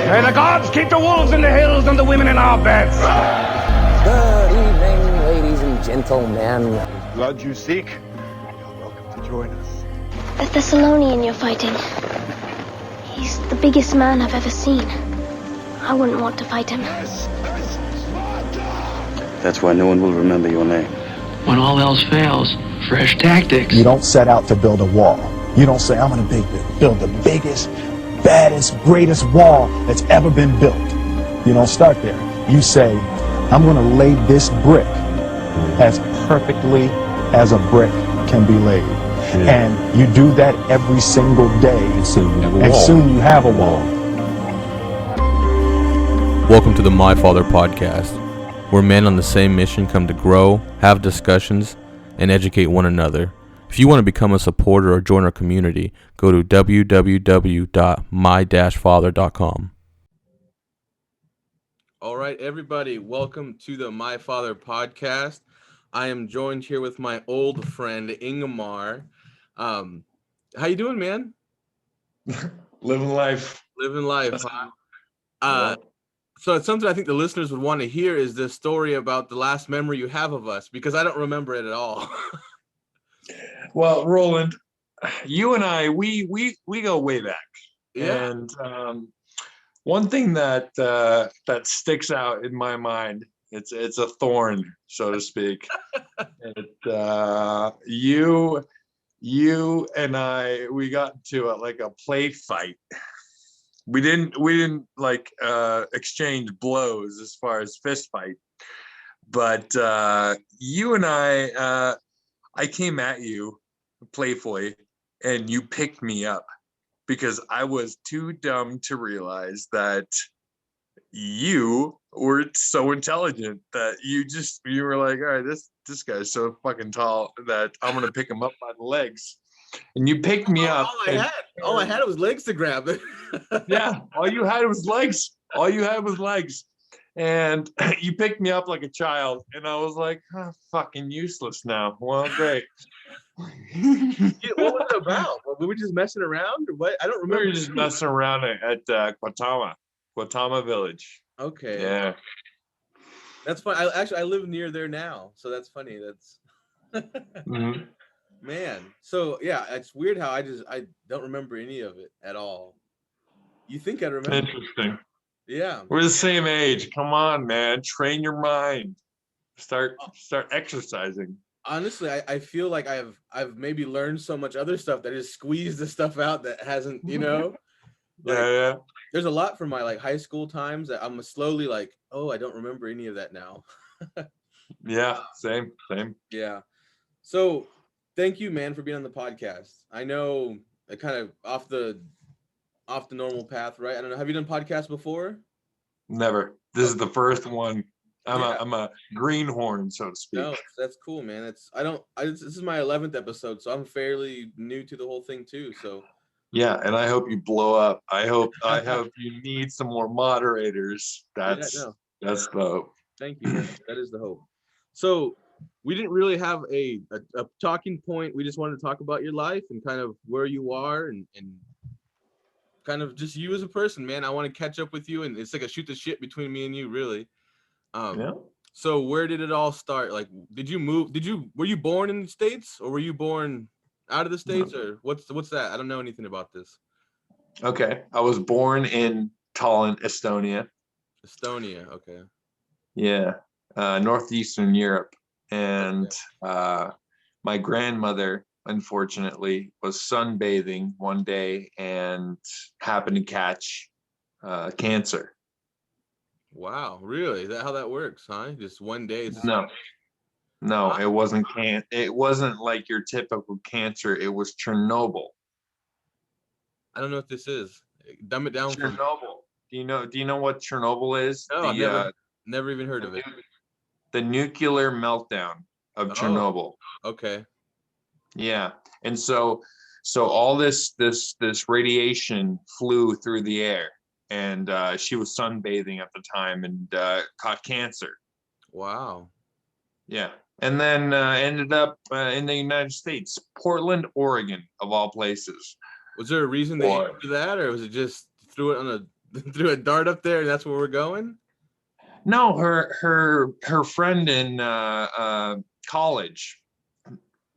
May the gods keep the wolves in the hills and the women in our beds. Good evening, ladies and gentlemen. Blood you seek, you're welcome to join us. The Thessalonian you're fighting. He's the biggest man I've ever seen. I wouldn't want to fight him. That's why no one will remember your name. When all else fails, fresh tactics. You don't set out to build a wall. You don't say, I'm going to build the biggest, baddest, greatest wall that's ever been built. You don't start there. You say, I'm going to lay this brick as perfectly as a brick can be laid. Yeah. And you do that every single day. And soon you have a wall. Welcome to the My Father podcast, where men on the same mission come to grow, have discussions, and educate one another. If you want to become a supporter or join our community, go to www.my-father.com. All right, everybody, welcome to the My Father podcast. I am joined here with my old friend, Ingmar. How you doing, man? Living life. Huh? So it's something I think the listeners would want to hear is this story about the last memory you have of us, because I don't remember it at all. Well, Roland, you and I, we go way back. Yeah. And one thing that sticks out in my mind, it's a thorn, so to speak. You and I, we got into a play fight. We didn't exchange blows as far as fist fight, but you and I came at you playfully, and you picked me up because I was too dumb to realize that you were so intelligent that you were like, all right, this guy's so fucking tall that I'm gonna pick him up by the legs. And you picked me up. All I had was legs to grab. Yeah, all you had was legs. And you picked me up like a child, and I was like, fucking useless now. Well, great. What was it about? Were we just messing around, or what? I don't remember. We were just messing around at Guatama Village. Okay. Yeah. That's fun. I live near there now, so that's funny. That's Mm-hmm. Man. So yeah, it's weird how I don't remember any of it at all. You think I remember? Interesting. Yeah. We're the same age. Come on, man. Train your mind. Start exercising. Honestly, I feel like I've maybe learned so much other stuff that I just squeezed the stuff out that hasn't, Yeah. There's a lot from my high school times that I'm slowly I don't remember any of that now. Yeah, same. Yeah. So thank you, man, for being on the podcast. I know I kind of off the normal path, right? I don't know. Have you done podcasts before? Never. This is the first one. I'm a greenhorn, so to speak. No, that's cool, man. This is my 11th episode, so I'm fairly new to the whole thing too. So yeah, and I hope you blow up. I hope you need some more moderators. That's the hope. Thank you, man. That is the hope. So we didn't really have a talking point. We just wanted to talk about your life and kind of where you are and kind of just you as a person, man. I want to catch up with you, and it's like a shoot the shit between me and you, really. Yeah. So where did it all start? Were you born in the States, or were you born out of the States, or what's that? I don't know anything about this. Okay. I was born in Tallinn, Estonia. Okay. Yeah. Northeastern Europe. And my grandmother, unfortunately, was sunbathing one day and happened to catch cancer. Wow, really? Is that how that works, huh? Just one day? No, it wasn't it wasn't like your typical cancer. It was Chernobyl. I don't know what this is. Dumb it down. Chernobyl. Do you know what Chernobyl is? No, I've never even heard of it. The nuclear meltdown of Chernobyl. Okay. Yeah. And so all this radiation flew through the air, and she was sunbathing at the time and caught cancer. Wow. Yeah. And then ended up in the United States, Portland, Oregon, of all places. Was there a reason they did that, or was it just threw it on a threw a dart up there, and that's where we're going. No, her friend in college.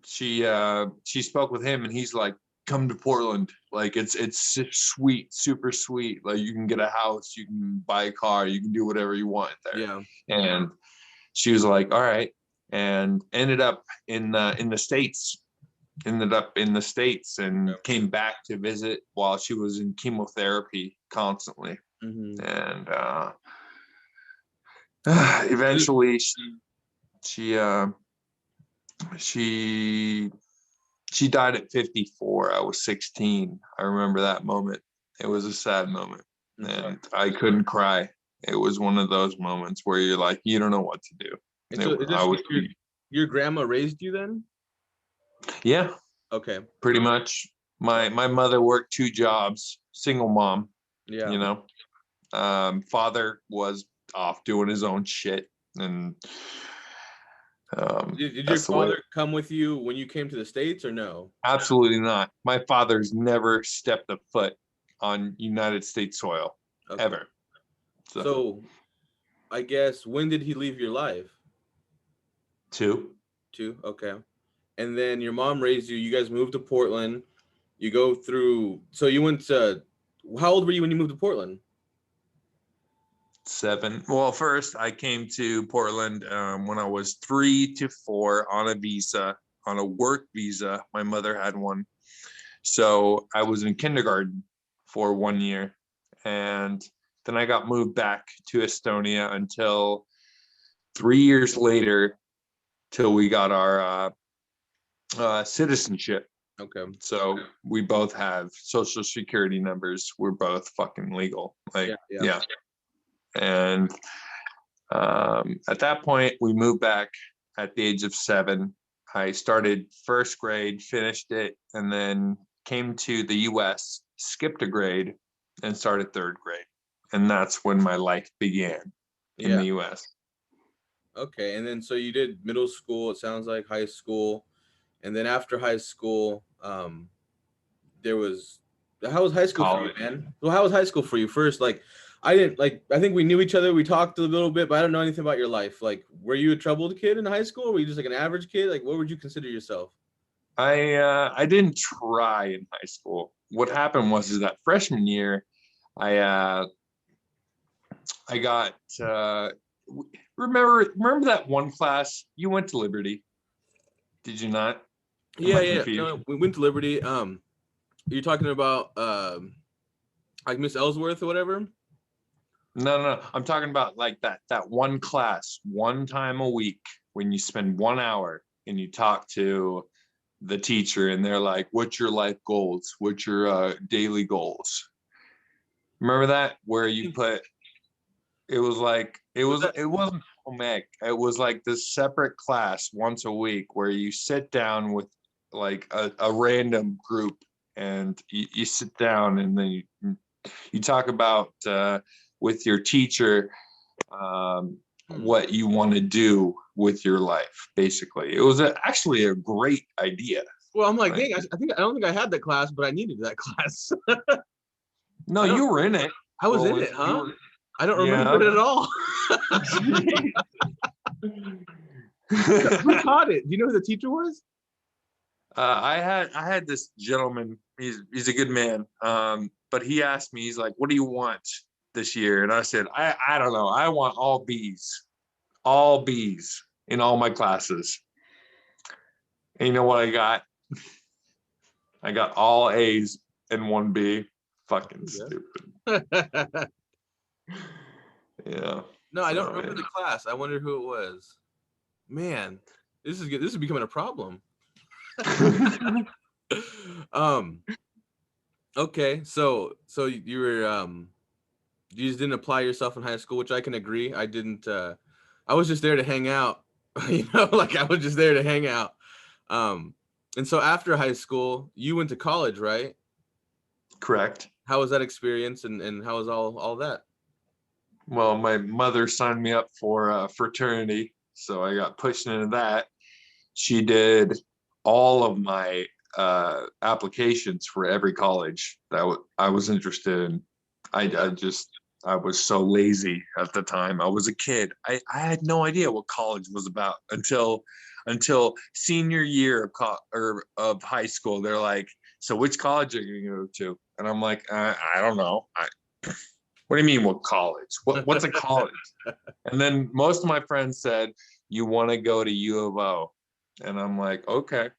She spoke with him, and he's like, come to Portland. Like it's sweet, super sweet. Like you can get a house, you can buy a car, you can do whatever you want there. Yeah. And she was like, all right, and ended up in the States. Ended up in the States and came back to visit while she was in chemotherapy constantly. And eventually she died at 54. I was 16. I remember that moment. It was a sad moment, and I couldn't cry. It was one of those moments where you're like, you don't know what to do. So your grandma raised you then? Yeah. Okay. Pretty much. My mother worked 2 jobs, single mom. Yeah. You know, father was off doing his own shit, and did your father come with you when you came to the States or no? Absolutely not. My father's never stepped a foot on United States soil ever. So I guess, when did he leave your life? 2. Okay. And then your mom raised you. You guys moved to Portland. You go through. So you went to. How old were you when you moved to Portland? 7. Well, first I came to Portland when I was 3 to 4 on a visa, on a work visa. My mother had one. So I was in kindergarten for 1 year. And then I got moved back to Estonia until 3 years later, till we got our citizenship. Okay. So we both have social security numbers. We're both fucking legal. Like, yeah. And at that point, we moved back at the age of 7. I started first grade, finished it, and then came to the US, skipped a grade, and started 3rd grade. And that's when my life began in the US. Okay. And then so you did middle school, it sounds like, high school. And then after high school, there was, how was high school for you, man? Well, how was high school for you? First, like, I think we knew each other. We talked a little bit, but I don't know anything about your life. Like, were you a troubled kid in high school? Or were you just like an average kid? Like, what would you consider yourself? I didn't try in high school. What happened was that freshman year, I got remember that one class you went to Liberty? Did you not? Yeah. No, we went to Liberty. You're talking about like Miss Ellsworth or whatever? No. I'm talking about like that one class, one time a week, when you spend 1 hour and you talk to the teacher, and they're like, "What's your life goals? What's your daily goals?" Remember that, where you put? It was like it wasn't home ec. It was like this separate class once a week where you sit down with like a random group, and you sit down, and then you talk about with your teacher what you want to do with your life. Basically, it was actually a great idea. Well, I'm like, dang, I don't think I had that class, but I needed that class. No, you were in it. I was in it, huh? I don't remember it at all. Who taught it? Do you know who the teacher was? I had this gentleman. He's a good man. But he asked me, he's like, "What do you want this year?" And I said, I don't know. I want all B's in all my classes. And you know what I got? I got all A's and 1 B. Fucking stupid. Yeah. No, I don't remember the class. I wonder who it was. Man, this is becoming a problem. Okay, so you were you just didn't apply yourself in high school, which I can agree. I didn't. I was just there to hang out. Like I was just there to hang out. And so after high school, you went to college, right? Correct. How was that experience, and how was all that? Well, my mother signed me up for a fraternity, so I got pushed into that. She did all of my applications for every college that I was interested in. I was so lazy at the time. I was a kid. I had no idea what college was about until senior year of high school. They're like, so which college are you going to go to? And I'm like, I don't know. What do you mean, what college? What's a college? And then most of my friends said, you want to go to U of O. And I'm like, okay,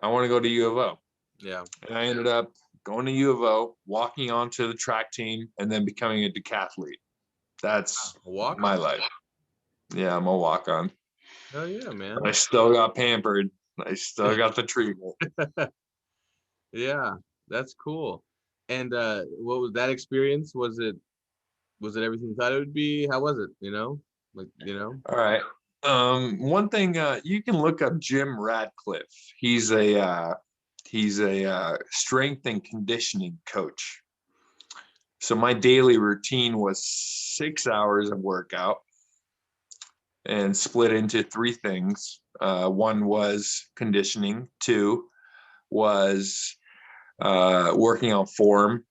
I want to go to U of O. Yeah. And I ended up going to U of O, walking onto the track team, and then becoming a decathlete. That's my life. Yeah, I'm a walk-on. Hell yeah, man. I still got pampered. I still got the treatment. Yeah, that's cool. And what was that experience? Was it everything you thought it would be? How was it? All right. One thing, you can look up Jim Radcliffe. He's a strength and conditioning coach. So my daily routine was 6 hours of workout and split into three things. One was conditioning. Two was working on form.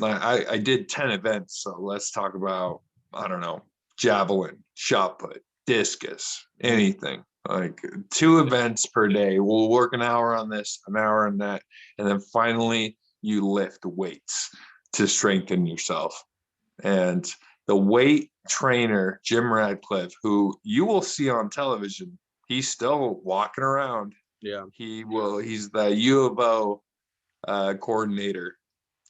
I did 10 events. So let's talk about, I don't know, javelin, shot put, discus, anything. Like 2 events per day. We'll work an hour on this, an hour on that. And then finally you lift weights to strengthen yourself. And the weight trainer, Jim Radcliffe, who you will see on television, he's still walking around. Yeah. He's the U of O coordinator,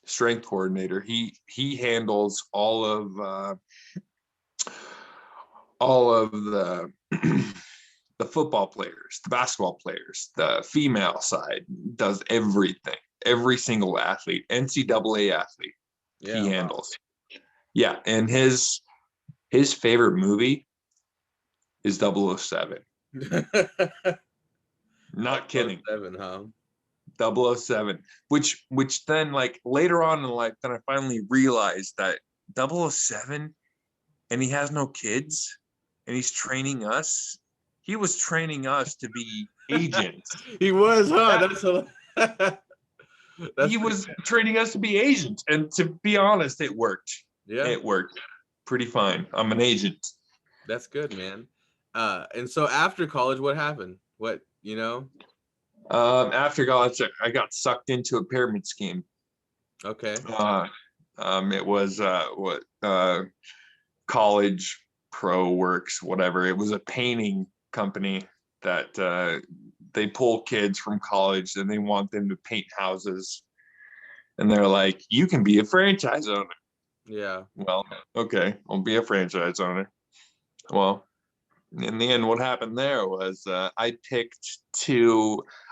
strength coordinator. He handles all of the the football players, the basketball players, the female side, does everything. Every single athlete, NCAA athlete, he handles. Yeah, and his favorite movie is 007. Not kidding. 007, huh? 007, which then, like, later on in life, then I finally realized that 007, and he has no kids, and he's training us. He was training us to be agents. He was, huh? He was training us to be agents, and to be honest, it worked. Yeah, it worked pretty fine. I'm an agent. That's good, man. And so after college, what happened? After college, I got sucked into a pyramid scheme. Okay. It was College Pro Works, whatever. It was a painting company that they pull kids from college and they want them to paint houses. And they're like, you can be a franchise owner. Yeah. Well, okay, I'll be a franchise owner. Well, in the end, what happened there was I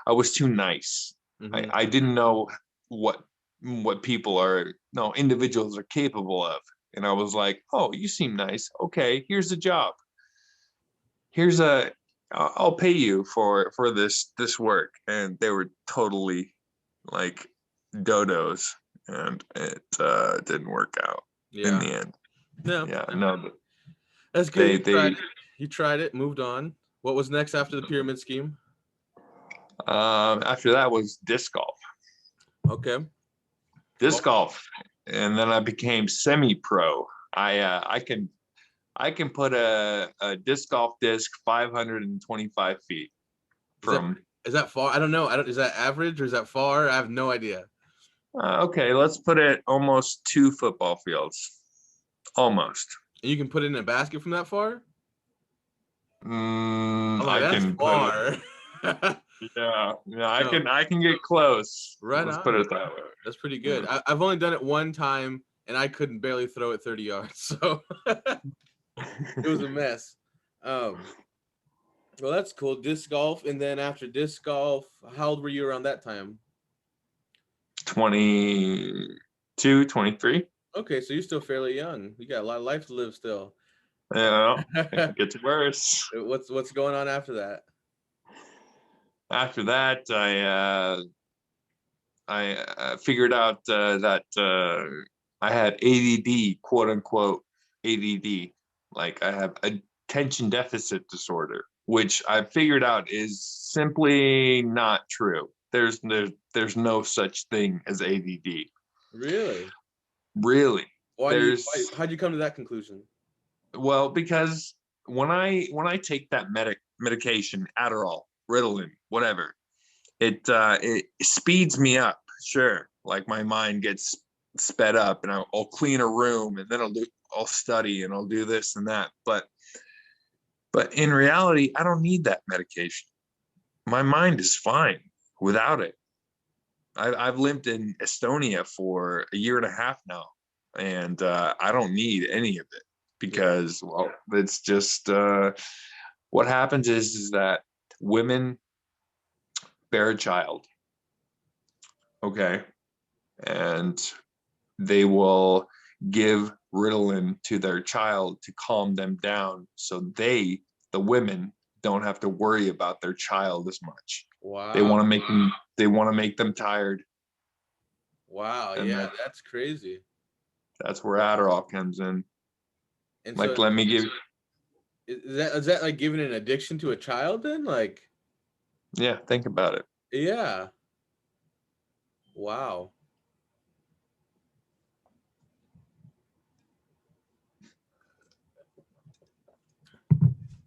was too nice. Mm-hmm. I didn't know what individuals are capable of. And I was like, oh, you seem nice. Okay, here's a job. I'll pay you for this work. And they were totally like dodos, and it didn't work out in the end. No. Yeah, no. That's good. You tried it, moved on. What was next after the pyramid scheme? After that was disc golf. Okay. Disc golf. And then I became semi-pro. I can put a disc golf disc 525 feet from. Is that far? I don't know. Is that average or is that far? I have no idea. Okay, let's put it almost 2 football fields. Almost. And you can put it in a basket from that far? I can far. Yeah, I can get close. Right. Let's put it that way. That's pretty good. I've only done it one time, and I couldn't barely throw it 30 yards, so it was a mess. Well, that's cool. Disc golf, and then after disc golf, how old were you around that time? 22, 23. Okay, so you're still fairly young. You got a lot of life to live still. Yeah, it gets worse. What's going on after that? After that, I figured out that I had ADD, quote unquote ADD. Like, I have attention deficit disorder, which I figured out is simply not true. There's no such thing as ADD. Really? Really. How'd you come to that conclusion? Well, because when I take that medication, Adderall, Ritalin, whatever, it speeds me up. Sure, like my mind gets sped up, and I'll clean a room, and then I'll study, and I'll do this and that. But in reality, I don't need that medication. My mind is fine without it. I've lived in Estonia for a year and a half now, and I don't need any of it because, well, it's just what happens is that women bear a child, okay, and they will give Ritalin to their child to calm them down, so the women, don't have to worry about their child as much. Wow. They want to make them tired. Wow. And Yeah, that's crazy. That's where Adderall comes in. And like, so, let me give. is that like giving an addiction to a child then? Like, Yeah, think about it. yeah. Wow.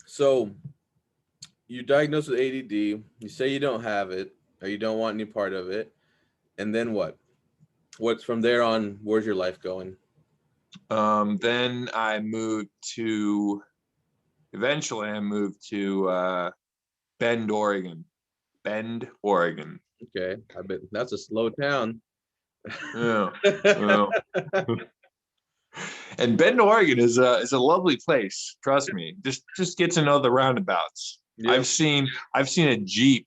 So you diagnosed with ADD, you say you don't have it or you don't want any part of it. And then what? What's from there on, where's your life going? Then eventually I moved to Bend, Oregon. Okay. I bet that's a slow town. Yeah. Yeah. And Bend, Oregon is a lovely place. Trust me. Just get to know the roundabouts. Yep. I've seen a Jeep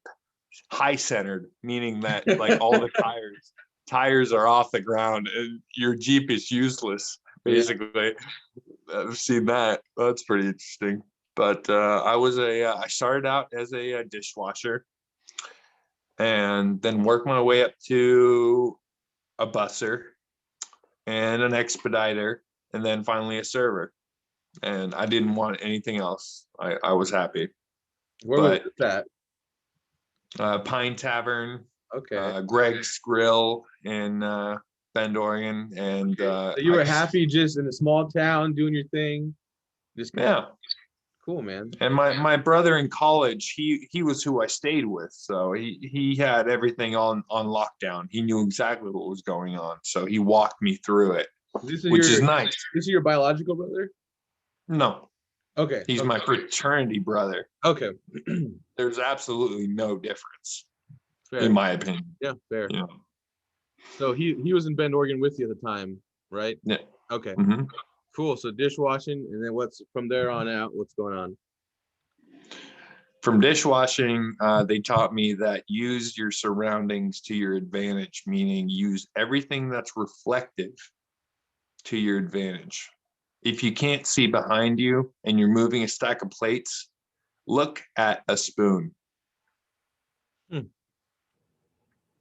high centered, meaning that like all the tires are off the ground and your Jeep is useless, basically. Yeah. I've seen that. That's pretty interesting. But I started out as a dishwasher, and then worked my way up to a busser and an expediter, and then finally a server. And I didn't want anything else. I was happy. Where was that? Pine Tavern, Okay. Greg's Grill in Bend, Oregon. And so you were happy just in a small town doing your thing? Yeah. Cool, man. And my brother in college, he was who I stayed with. So he had everything on lockdown. He knew exactly what was going on. So he walked me through it, which is nice. This is your biological brother? No. Okay. He's my fraternity brother. Okay. There's absolutely no difference, fair. In my opinion. Yeah, fair. Yeah. So he was in Bend, Oregon with you at the time, right? Yeah. Okay. Mm-hmm. Cool. So dishwashing, and then what's from there on out? What's going on? From dishwashing, they taught me that use your surroundings to your advantage, meaning use everything that's reflective to your advantage. If you can't see behind you and you're moving a stack of plates, look at a spoon.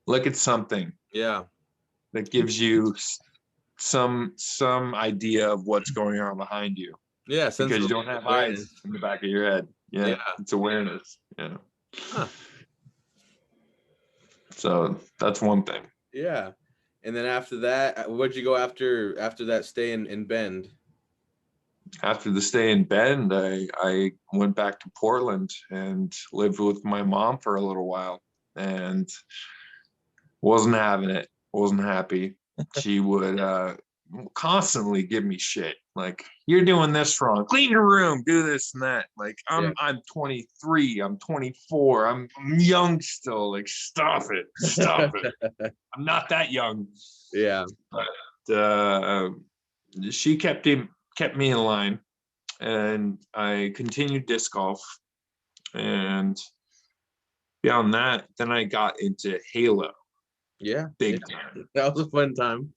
Look at something. Yeah. That gives you some idea of what's going on behind you. Yeah, because you don't have eyes in the back of your head. Yeah. It's awareness. Yeah. Huh. So that's one thing. Yeah. And then after that, where'd you go after that stay in Bend? After the stay in Bend, I went back to Portland and lived with my mom for a little while, and wasn't having it. Wasn't happy. She would constantly give me shit, like, you're doing this wrong, clean your room, do this and that. Like, I'm 23, I'm 24, I'm young still, like, stop it. I'm not that young. Yeah. But she kept me in line, and I continued disc golf, and beyond that, then I got into Halo. Yeah, big time. That was a fun time.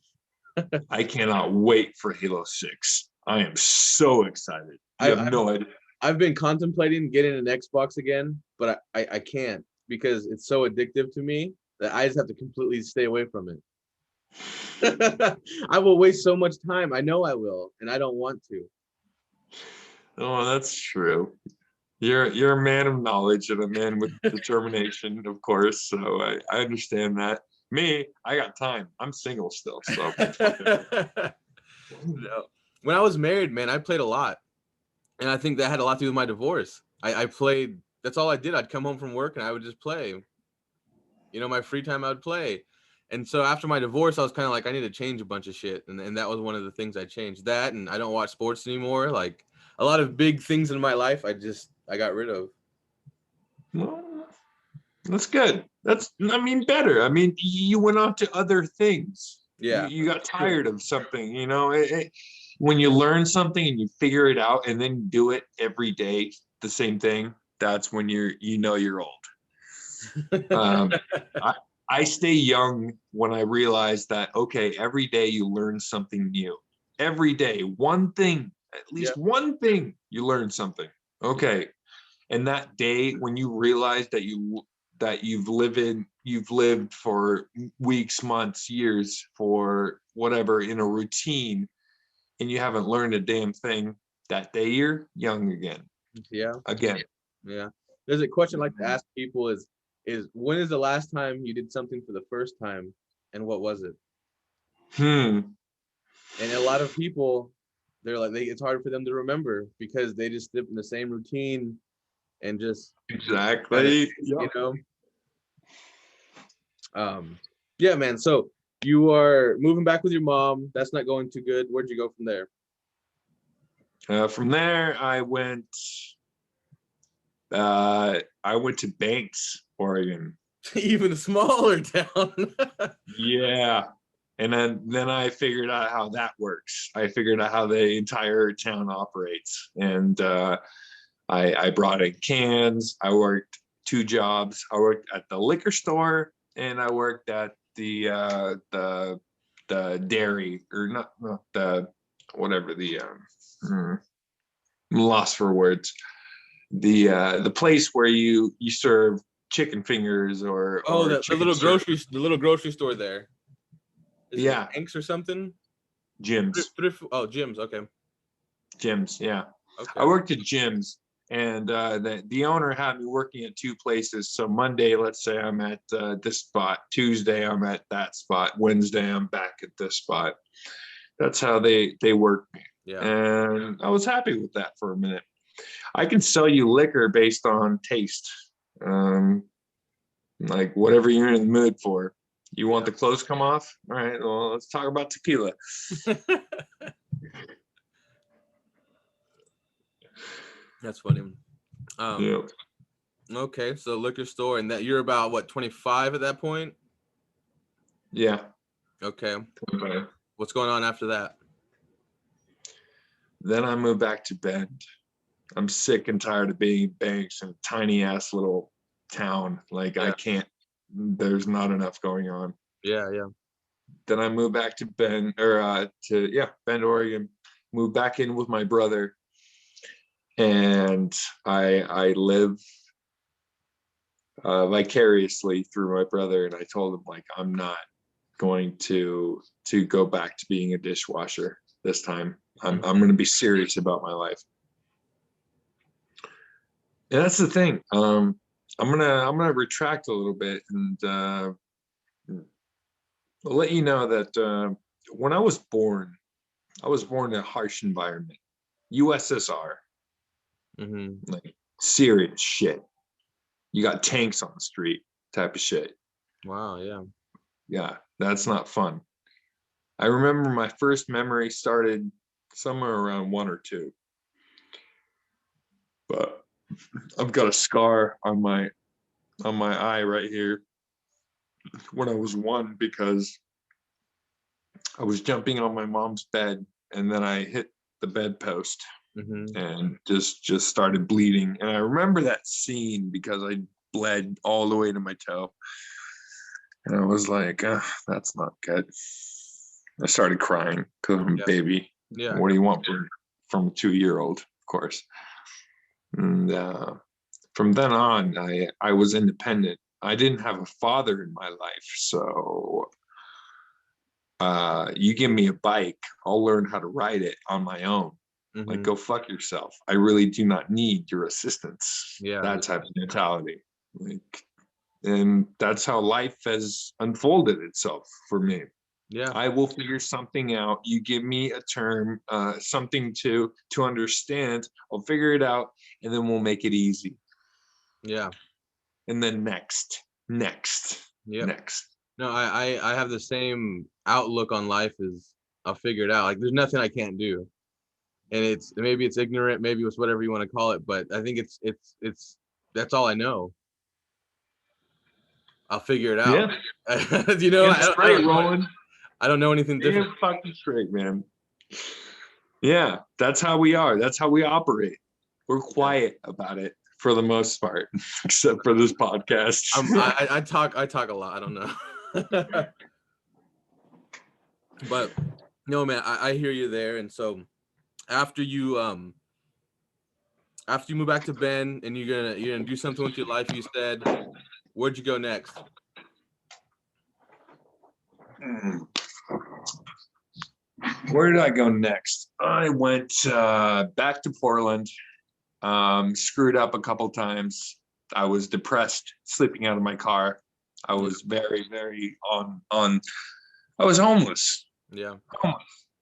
I cannot wait for Halo 6. I am so excited. You have no idea. I've been contemplating getting an Xbox again, but I can't because it's so addictive to me that I just have to completely stay away from it. I will waste so much time. I know I will, and I don't want to. Oh, that's true. You're a man of knowledge and a man with determination, of course. So I understand that. Me, I got time. I'm single still. So No. When I was married, man, I played a lot. And I think that had a lot to do with my divorce. I played, that's all I did. I'd come home from work and I would just play. You know, my free time I would play. And so after my divorce, I was kind of like, I need to change a bunch of shit. And that was one of the things I changed. That, and I don't watch sports anymore. Like a lot of big things in my life, I got rid of. Well, that's good. Better. I mean, you went on to other things. Yeah. You got tired of something, you know. When you learn something and you figure it out and then do it every day, the same thing, that's when you're old. I stay young when I realize that, okay, every day you learn something new. Every day, one thing, at least one thing, you learn something. Okay. And that day when you realize that you've lived for weeks, months, years, for whatever, in a routine, and you haven't learned a damn thing, that day you're young again. Yeah. Again. Yeah. There's a question I like to ask people is when is the last time you did something for the first time, and what was it? And a lot of people, they're like, it's hard for them to remember because they just live in the same routine and just exactly, you know. Yeah, man. So you are moving back with your mom. That's not going too good. Where'd you go from there? From there, I went to Banks, Oregon. Even a smaller town. Yeah. And then I figured out how that works. I figured out how the entire town operates. And I brought in cans. I worked 2 jobs. I worked at the liquor store and I worked at the dairy, or not the whatever the I'm lost for words. The place where you serve chicken fingers or the little grocery store there. Is it Hanks or something? Jim's. Jim's. Okay. Jim's. Yeah. Okay. I worked at Jim's, and the owner had me working at 2 places. So Monday, let's say I'm at this spot. Tuesday, I'm at that spot. Wednesday, I'm back at this spot. That's how they work me. Yeah. And I was happy with that for a minute. I can sell you liquor based on taste. Like whatever you're in the mood for. You want the clothes come off? All right, well, let's talk about tequila. That's funny. Okay, so liquor store, and that you're about what, 25 at that point? Yeah. Okay. What's going on after that? Then I moved back to Bend. I'm sick and tired of being Banks in a tiny ass little town. Like I can't. There's not enough going on. Yeah. Then I moved back to Bend, Bend, Oregon. Moved back in with my brother, and I live vicariously through my brother. And I told him, like, I'm not going to go back to being a dishwasher this time. I'm going to be serious about my life. And that's the thing. I'm gonna retract a little bit, and I'll let you know that when I was born in a harsh environment, USSR, like serious shit. You got tanks on the street, type of shit. Wow, yeah, that's not fun. I remember my first memory started somewhere around 1 or 2, but I've got a scar on my eye right here when I was 1 because I was jumping on my mom's bed and then I hit the bedpost and just started bleeding. And I remember that scene because I bled all the way to my toe. And I was like, that's not good. I started crying because I'm a baby. Yeah. What do you want from a 2-year-old, of course? And from then on, I was independent. I didn't have a father in my life, so you give me a bike, I'll learn how to ride it on my own. Like, go fuck yourself. I really do not need your assistance. Yeah, that type of mentality. Like, and that's how life has unfolded itself for me. Yeah. I will figure something out. You give me a term, something to understand. I'll figure it out, and then we'll make it easy. Yeah. And then next. Yep. No, I have the same outlook on life as I'll figure it out. Like there's nothing I can't do. And maybe it's ignorant, maybe it's whatever you want to call it, but I think it's that's all I know. I'll figure it out. Yeah. You know, Roland. I don't know anything different. You're fucking straight, man. Yeah, that's how we are. That's how we operate. We're quiet about it for the most part, except for this podcast. I talk a lot. I don't know. But no, man, I hear you there. And so after you move back to Bend and you're gonna do something with your life, you said, where'd you go next? Where did I go next? I went back to Portland. Screwed up a couple times. I was depressed, sleeping out of my car. I was very, very on. I was homeless. Yeah.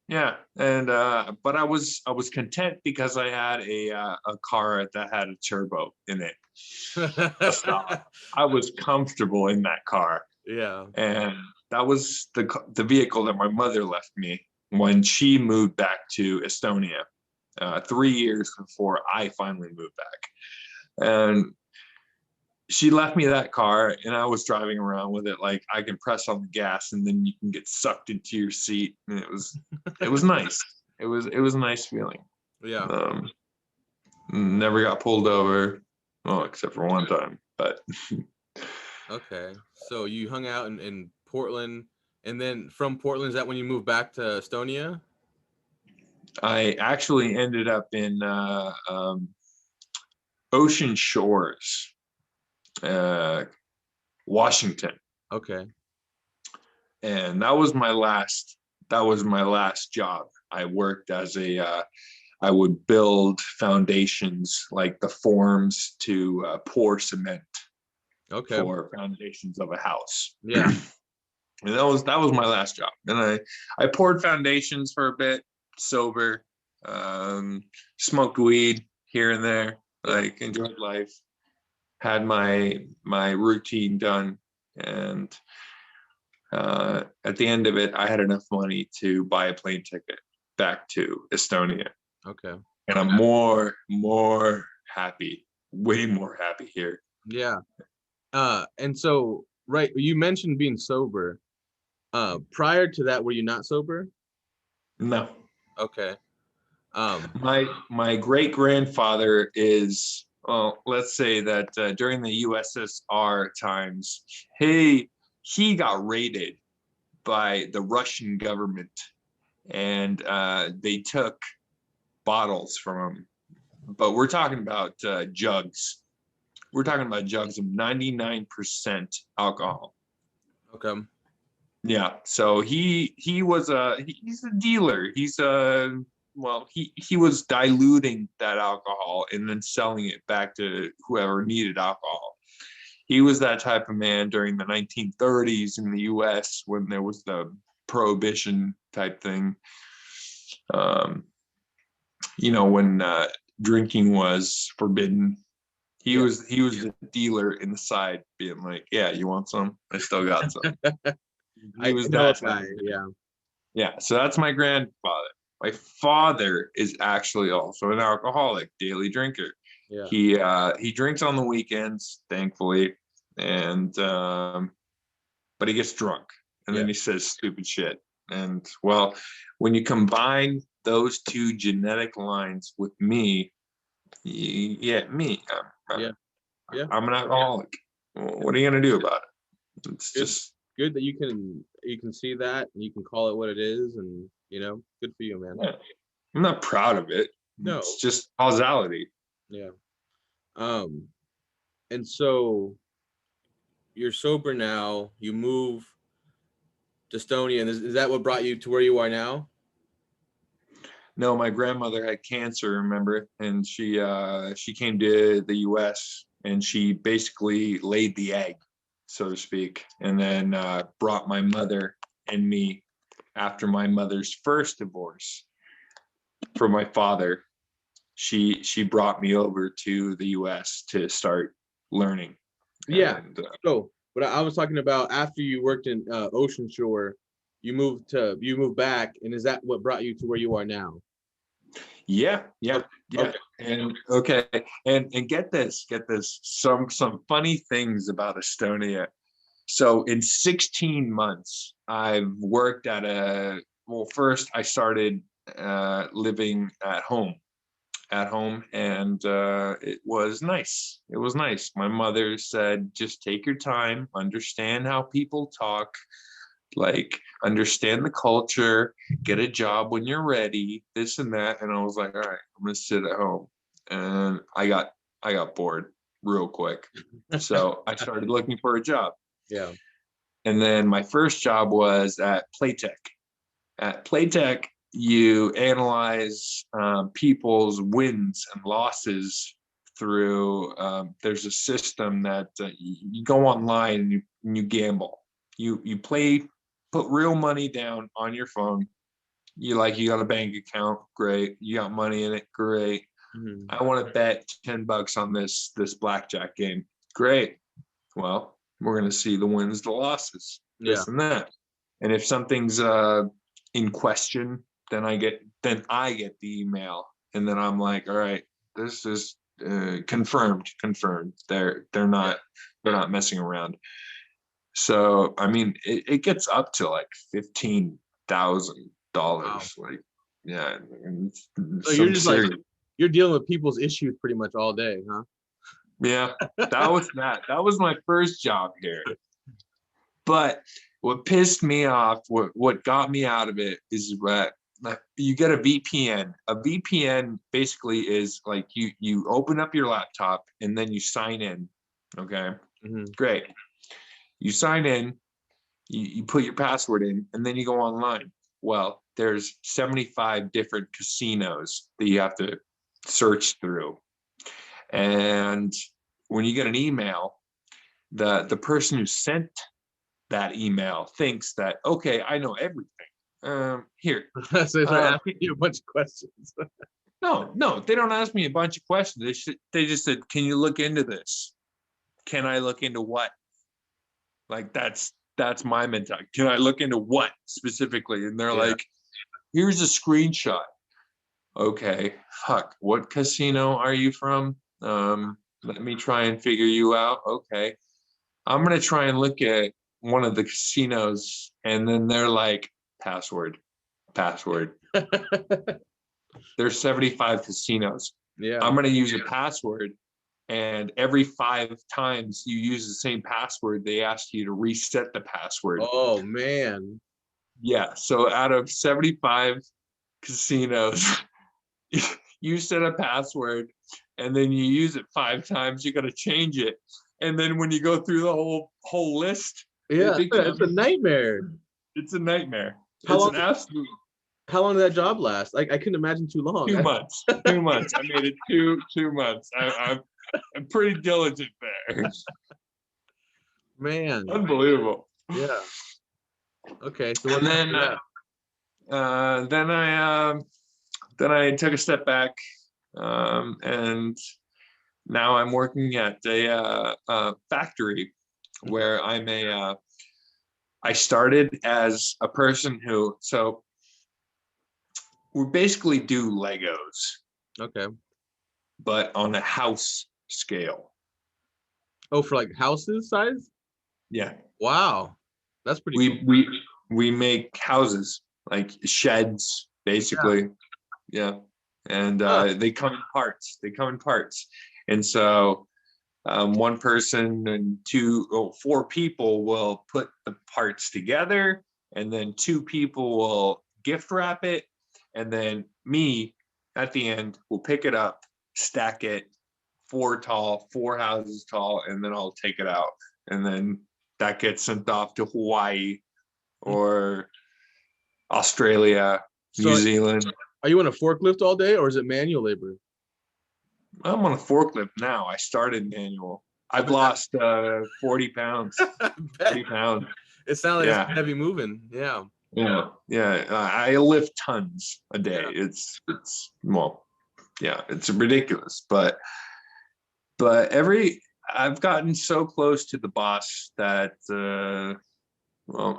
Yeah, and but I was content because I had a car that had a turbo in it. So I was comfortable in that car. Yeah. And that was the vehicle that my mother left me when she moved back to Estonia, 3 years before I finally moved back. And she left me that car, and I was driving around with it like I can press on the gas and then you can get sucked into your seat. And it was nice. It was a nice feeling. Yeah. Never got pulled over. Well, except for one time, but Okay. So you hung out in Portland, and then from Portland, is that when you moved back to Estonia? I actually ended up in Ocean Shores, Washington. Okay. And that was my last job. I worked as I would build foundations, like the forms to pour cement. Okay. For foundations of a house. Yeah. And that was my last job. And I poured foundations for a bit, sober, smoked weed here and there, like enjoyed life, had my routine done. And at the end of it, I had enough money to buy a plane ticket back to Estonia. Okay. And I'm more happy, way more happy here. Yeah. And so, right, you mentioned being sober. Prior to that, were you not sober? No. Okay. My great grandfather is, well, let's say that during the USSR times, he got raided by the Russian government, and they took bottles from him. But we're talking about jugs. We're talking about jugs of 99% alcohol. Okay. Yeah. So he's a dealer. He's he was diluting that alcohol and then selling it back to whoever needed alcohol. He was that type of man during the 1930s in the US when there was the prohibition type thing. When drinking was forbidden. He was the dealer in the side being like, yeah, you want some? I still got some. He was that guy. Yeah. Yeah. So that's my grandfather. My father is actually also an alcoholic, daily drinker. Yeah. He drinks on the weekends, thankfully, and but he gets drunk and then he says stupid shit. And well, when you combine those two genetic lines with me, you get me. I'm an alcoholic. What are you gonna do about it? It's just good that you can see that and you can call it what it is, and good for you, man. Yeah. I'm not proud of it. No, it's just causality. Yeah. And so you're sober now. You move to Estonia, and is that what brought you to where you are now? No, my grandmother had cancer, remember, and she came to the U.S. and she basically laid the egg, so to speak, and then brought my mother and me after my mother's first divorce from my father, she brought me over to the US to start learning. Yeah. And, So, but I was talking about after you worked in Ocean Shore, you moved back, and is that what brought you to where you are now? yeah. Okay. And okay, and get this, some funny things about Estonia. So in 16 months, I've worked at first I started living at home, and it was nice. It was nice. My mother said, just take your time, understand how people talk, like understand the culture, get a job when you're ready, this and that. And I was like, all right, I'm gonna sit at home. And I got bored real quick. So I started looking for a job. Yeah. And then my first job was at Playtech. At Playtech, you analyze people's wins and losses through, there's a system that you go online and you gamble. You play, put real money down on your phone. You got a bank account, great. You got money in it, great. Mhm. I want to bet $10 on this blackjack game, great. Well, we're gonna see the wins, the losses, this and that. And if something's in question, then I get the email, and then I'm like, all right, this is confirmed. They're not messing around. So I mean, it gets up to like $15,000. Like, yeah. So you're just like, you're dealing with people's issues pretty much all day, huh? Yeah, that was my first job here. But what pissed me off, what got me out of it, is that you get a VPN. A VPN basically is like you open up your laptop and then you sign in. Okay, great. You sign in, you put your password in, and then you go online. Well, there's 75 different casinos that you have to search through. And when you get an email, the person who sent that email thinks that, okay, I know everything. Here. So they start asking you a bunch of questions. No, they don't ask me a bunch of questions. They just said, can you look into this? Can I look into what? Like, that's my mentality. Can I look into what specifically? And they're like, here's a screenshot. Okay, fuck, what casino are you from? Let me try and figure you out. Okay, I'm gonna try and look at one of the casinos, and then they're like, password. There's 75 casinos. Yeah. I'm gonna use a password, and every 5 times you use the same password, they ask you to reset the password. Oh man. Yeah, so out of 75 casinos, you set a password, and then you use it 5 times, you got to change it, and then when you go through the whole list, it's a nightmare. It's a nightmare. How long did that job last? I couldn't imagine too long. 2 months. 2 months. I made it 2 months. I'm pretty diligent there. Man, Unbelievable. yeah. Okay, so And then I took a step back, and now I'm working at a factory where I started as a person so we basically do Legos. Okay. But on a house scale. Oh, for like houses size? Yeah. Wow. That's pretty cool. We make houses, like sheds, basically. Yeah. And they come in parts. And so one person and 4 people will put the parts together, and then 2 people will gift wrap it, and then me at the end will pick it up, stack it 4 houses tall, and then I'll take it out, and then that gets sent off to Hawaii or Australia, New Zealand. Are you on a forklift all day, or is it manual labor? I'm on a forklift now. I started manual. I've lost 40 pounds. 40 pounds. It sounds like it's heavy moving. Yeah. Yeah. I lift tons a day. It's well, yeah, it's ridiculous. But I've gotten so close to the boss that well,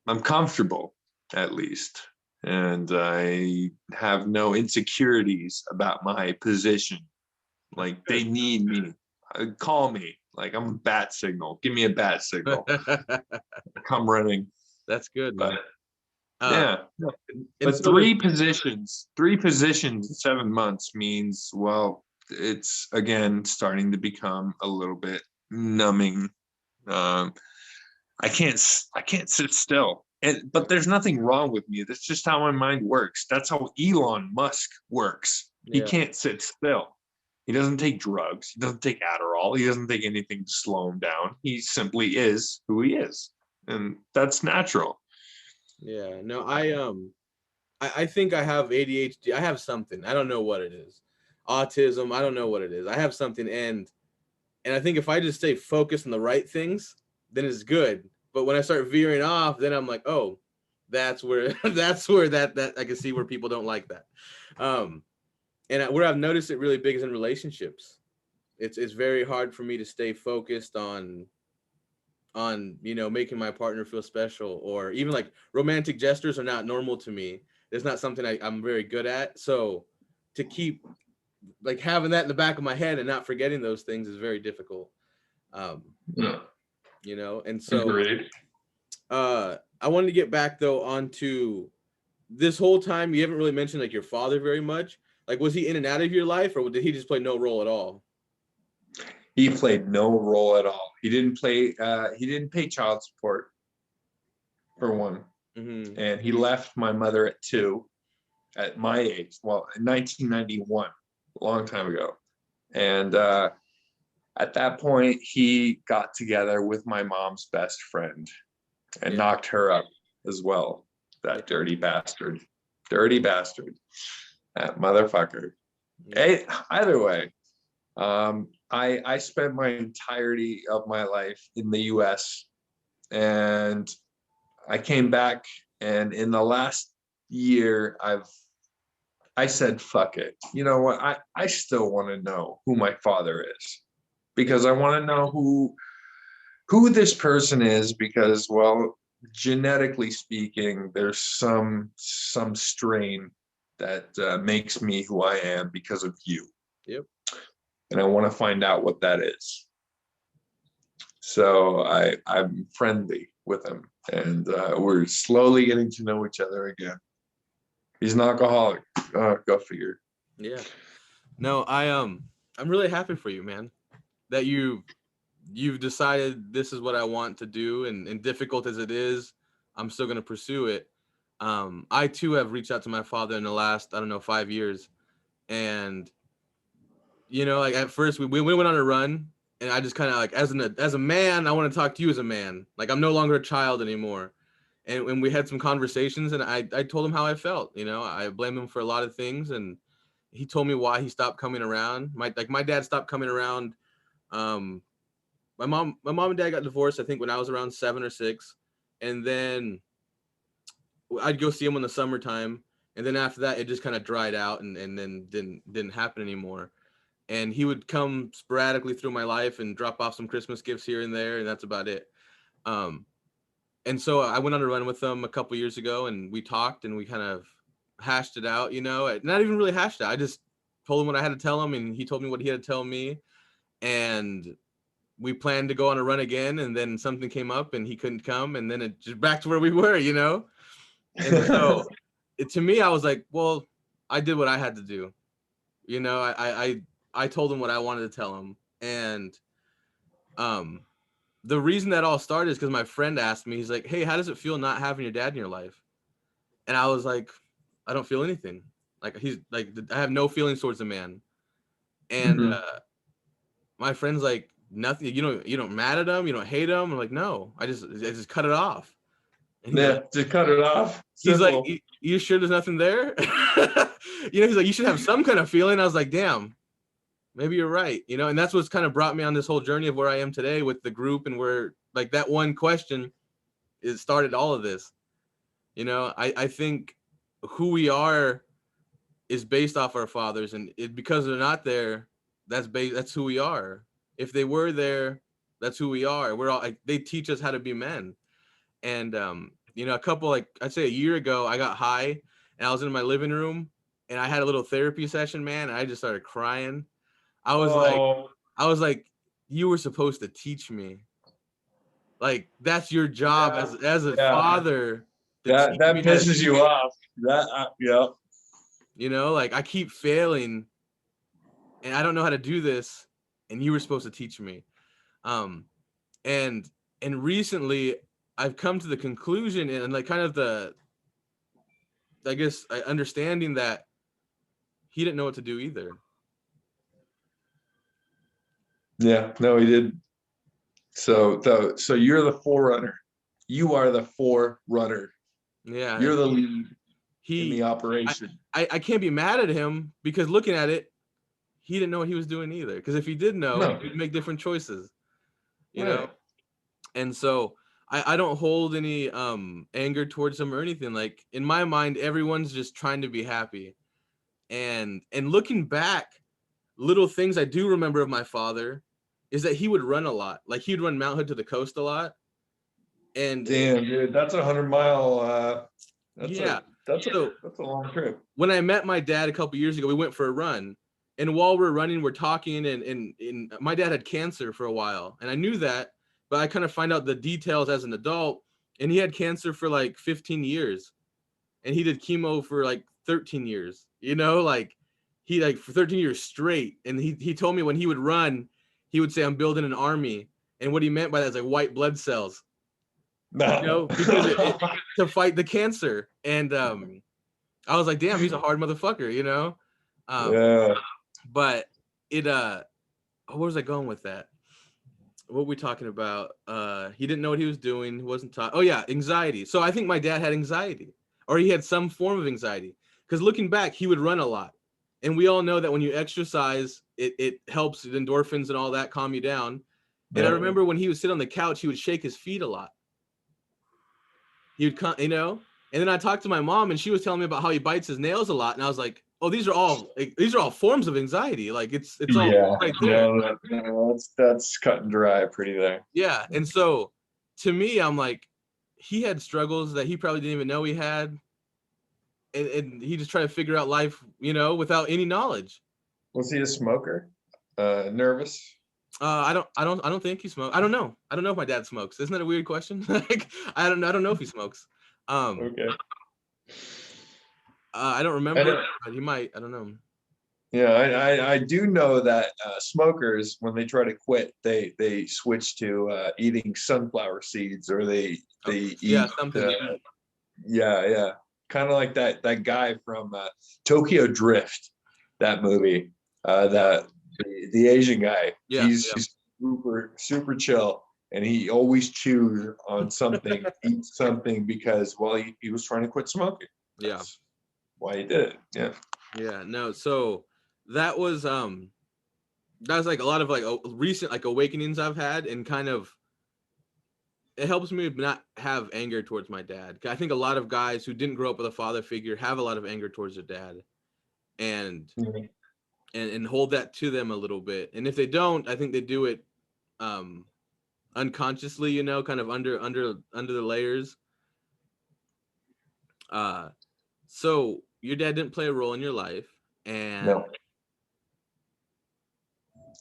I'm comfortable at least, and I have no insecurities about my position. Like they need me. Call me. Like I'm a bat signal. Give me a bat signal. Come running. That's good, man. But yeah. But so three positions in 7 months means, well, it's again starting to become a little bit numbing. I can't sit still. But there's nothing wrong with me. That's just how my mind works. That's how Elon Musk works. He can't sit still. He doesn't take drugs. He doesn't take Adderall. He doesn't take anything to slow him down. He simply is who he is. And that's natural. Yeah, no, I think I have ADHD. I have something. I don't know what it is. Autism. I don't know what it is. I have something, and I think if I just stay focused on the right things, then it's good. But when I start veering off, then I'm like, oh, that's where that I can see where people don't like that. And where I've noticed it really big is in relationships. It's very hard for me to stay focused on making my partner feel special, or even like romantic gestures are not normal to me. It's not something I'm very good at. So to keep like having that in the back of my head and not forgetting those things is very difficult. And so I wanted to get back though onto this whole time. You haven't really mentioned like your father very much. Like, was he in and out of your life, or did he just play no role at all? He played no role at all. He didn't pay child support, for one. Mm-hmm. And he left my mother at 2 at my age. Well, in 1991, a long time ago. And at that point, he got together with my mom's best friend and knocked her up as well. That dirty bastard. That motherfucker. Hey, either way, I spent my entirety of my life in the US, and I came back, and in the last year I said fuck it. You know what? I still want to know who my father is, because I want to know who this person is, because, well, genetically speaking, there's some strain that makes me who I am because of you. Yep. And I want to find out what that is. So I'm friendly with him, and we're slowly getting to know each other again. He's an alcoholic. Go figure. Yeah. No, I'm really happy for you, man, that you've decided this is what I want to do, and difficult as it is, I'm still going to pursue it. I too have reached out to my father in the last, 5 years. And, like at first we went on a run, and I just kind of like, as a man, I want to talk to you as a man. Like, I'm no longer a child anymore. And we had some conversations, and I told him how I felt. I blame him for a lot of things, and he told me why he stopped coming around. My dad stopped coming around. My mom and dad got divorced, I think, when I was around 7 or 6. And then I'd go see him in the summertime. And then after that, it just kind of dried out, and then didn't happen anymore. And he would come sporadically through my life and drop off some Christmas gifts here and there, and that's about it. And so I went on a run with him a couple years ago, and we talked, and we kind of hashed it out, not even really hashed it. I just told him what I had to tell him, and he told me what he had to tell me. And we planned to go on a run again, and then something came up and he couldn't come, and then it just back to where we were, And so to me, I was like, well, I did what I had to do. I told him what I wanted to tell him. And the reason that all started is because my friend asked me, he's like, hey, how does it feel not having your dad in your life? And I was like, I don't feel anything. Like, he's like, I have no feelings towards the man. And my friend's like, nothing, you don't mad at him, you don't hate him. I'm like, no, I just cut it off. And just cut it off. He's Simple. like, you sure there's nothing there? He's like, you should have some kind of feeling. I was like, damn, maybe you're right. And that's what's kind of brought me on this whole journey of where I am today with the group, and where like that one question started all of this. You know, I think who we are is based off our fathers, and because they're not there, that's who we are. If they were there, that's who we are. We're all like, they teach us how to be men. And you know, a couple, like I'd say a year ago, I got high and I was in my living room and I had a little therapy session, man, and I just started crying. I was like, Oh, I was like, you were supposed to teach me. Like that's your job as a yeah. father to That teach me how to pisses you off. That yeah. you know, like I keep failing and I don't know how to do this, and you were supposed to teach me. Um, and recently I've come to the conclusion and like kind of the, I guess, understanding that he didn't know what to do either. Yeah, no, he did. So you're the forerunner. You are the forerunner. Yeah, You're the lead in the he operation. I can't be mad at him because looking at it, he didn't know what he was doing either. Because if he did know, No. he'd make different choices, you know. Right. And so I don't hold any anger towards him or anything. Like in my mind, everyone's just trying to be happy. And looking back, little things I do remember of my father is that he would run a lot. Like he'd run Mount Hood to the coast a lot. And Damn, dude, that's 100-mile. yeah, That's so a long trip. when I met my dad a couple years ago, we went for a run. And while we're running, we're talking, and my dad had cancer for a while. And I knew that, but I kind of find out the details as an adult. And he had cancer for like 15 years. And he did chemo for like 13 years, you know, like he like for 13 years straight. And he told me when he would run, he would say, I'm building an army. And what he meant by that is like white blood cells, you know, because to fight the cancer. And I was like, damn, he's a hard motherfucker, you know? Yeah. But it, where was I going with that? What were we talking about? He didn't know what he was doing. He wasn't taught. Oh yeah, anxiety. So I think my dad had anxiety, or he had some form of anxiety. Because looking back, he would run a lot, and we all know that when you exercise, it helps the endorphins and all that calm you down. And I remember when he would sit on the couch, he would shake his feet a lot. He would come, you know. And then I talked to my mom, and she was telling me about how he bites his nails a lot, and I was like, oh, these are all forms of anxiety. Like it's all right there. No, that's cut and dry pretty there. Yeah. And so to me, I'm like, he had struggles that he probably didn't even know he had. And he just tried to figure out life, you know, without any knowledge. Was he a smoker? Nervous? I don't think he smokes. I don't know if my dad smokes. Isn't that a weird question? Like, I don't know if he smokes. Okay. I don't remember, but he might. I don't know. Yeah, I do know that smokers, when they try to quit, they switch to eating sunflower seeds, or they eat something. yeah, kind of like that guy from Tokyo Drift, that movie, that the Asian guy. He's super chill, and he always chews on something, eats something, because he was trying to quit smoking. That's why he did it. Yeah, no, so that was like a lot of like recent like awakenings I've had, and kind of it helps me not have anger towards my dad. I think a lot of guys who didn't grow up with a father figure have a lot of anger towards their dad, and and hold that to them a little bit. And if they don't, I think they do it unconsciously, you know, kind of under the layers. So your dad didn't play a role in your life, and No.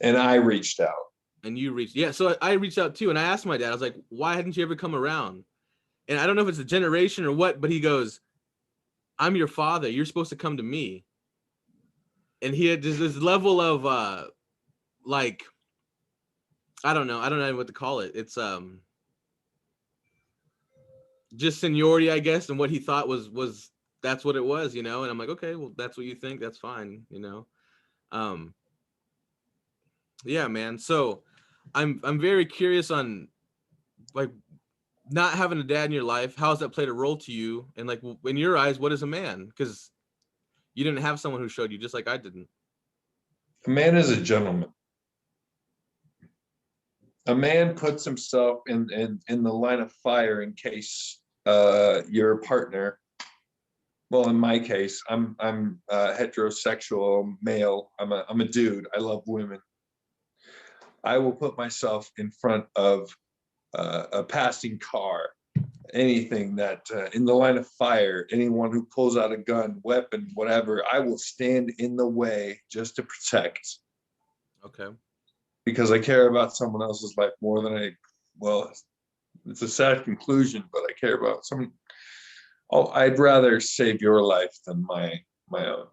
And I reached out. And you reached, so I reached out too, and I asked my dad, I was like, why hadn't you ever come around? And I don't know if it's a generation or what, but he goes, I'm your father, you're supposed to come to me. And he had this level of like, I don't know what to call it. It's just seniority, I guess, and what he thought was that's what it was, you know. And I'm like, okay, well, that's what you think, that's fine, you know. Yeah, man. So I'm very curious on like not having a dad in your life. How has that played a role to you? And like in your eyes, what is a man? Because you didn't have someone who showed you, just like I didn't. A man is a gentleman. A man puts himself in the line of fire in case your partner, well, in my case, I'm heterosexual male. I'm a dude. I love women. I will put myself in front of a passing car, anything that in the line of fire, anyone who pulls out a gun, weapon, whatever, I will stand in the way just to protect. Okay. Because I care about someone else's life more than well, it's a sad conclusion, but I care about someone. Oh, I'd rather save your life than my own.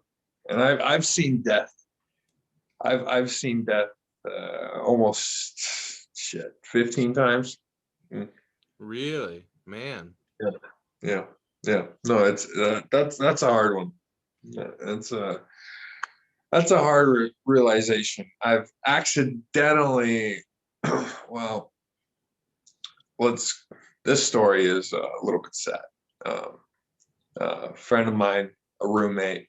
And I've seen death. I've seen death almost 15 times. Really, man. Yeah. No, it's that's a hard one. That's a hard realization. I've accidentally, well, this story is a little bit sad. A friend of mine, a roommate,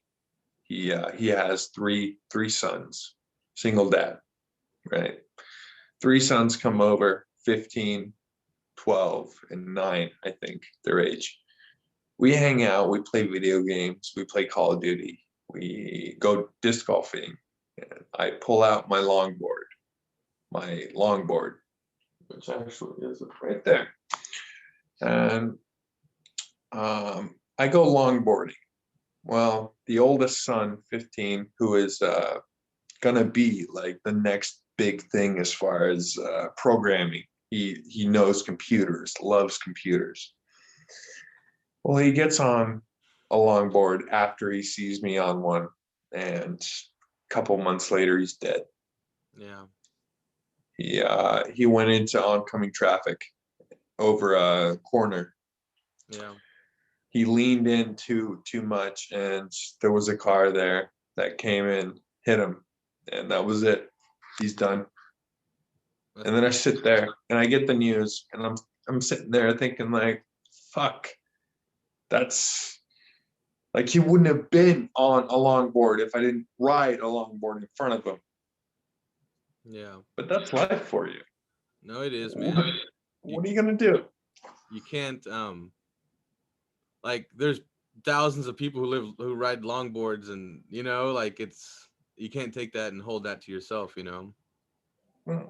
he has three sons, single dad, right? Three sons come over, 15, 12, and 9, I think their age. We hang out, we play video games, we play Call of Duty, we go disc golfing, and I pull out my longboard, which actually is right there. And I go longboarding. Well, the oldest son, 15, who is gonna be like the next big thing as far as programming. He knows computers, loves computers. Well, he gets on a longboard after he sees me on one, and a couple months later, he's dead. Yeah. He went into oncoming traffic over a corner. Yeah. He leaned in too much, and there was a car there that came in, hit him, and that was it. He's done. And then I sit there and I get the news, and I'm sitting there thinking like, fuck, that's like he wouldn't have been on a longboard if I didn't ride a longboard in front of him. Yeah. But that's life for you. No, it is, man. What are you gonna do? You can't like there's thousands of people who ride longboards, and like you can't take that and hold that to yourself, But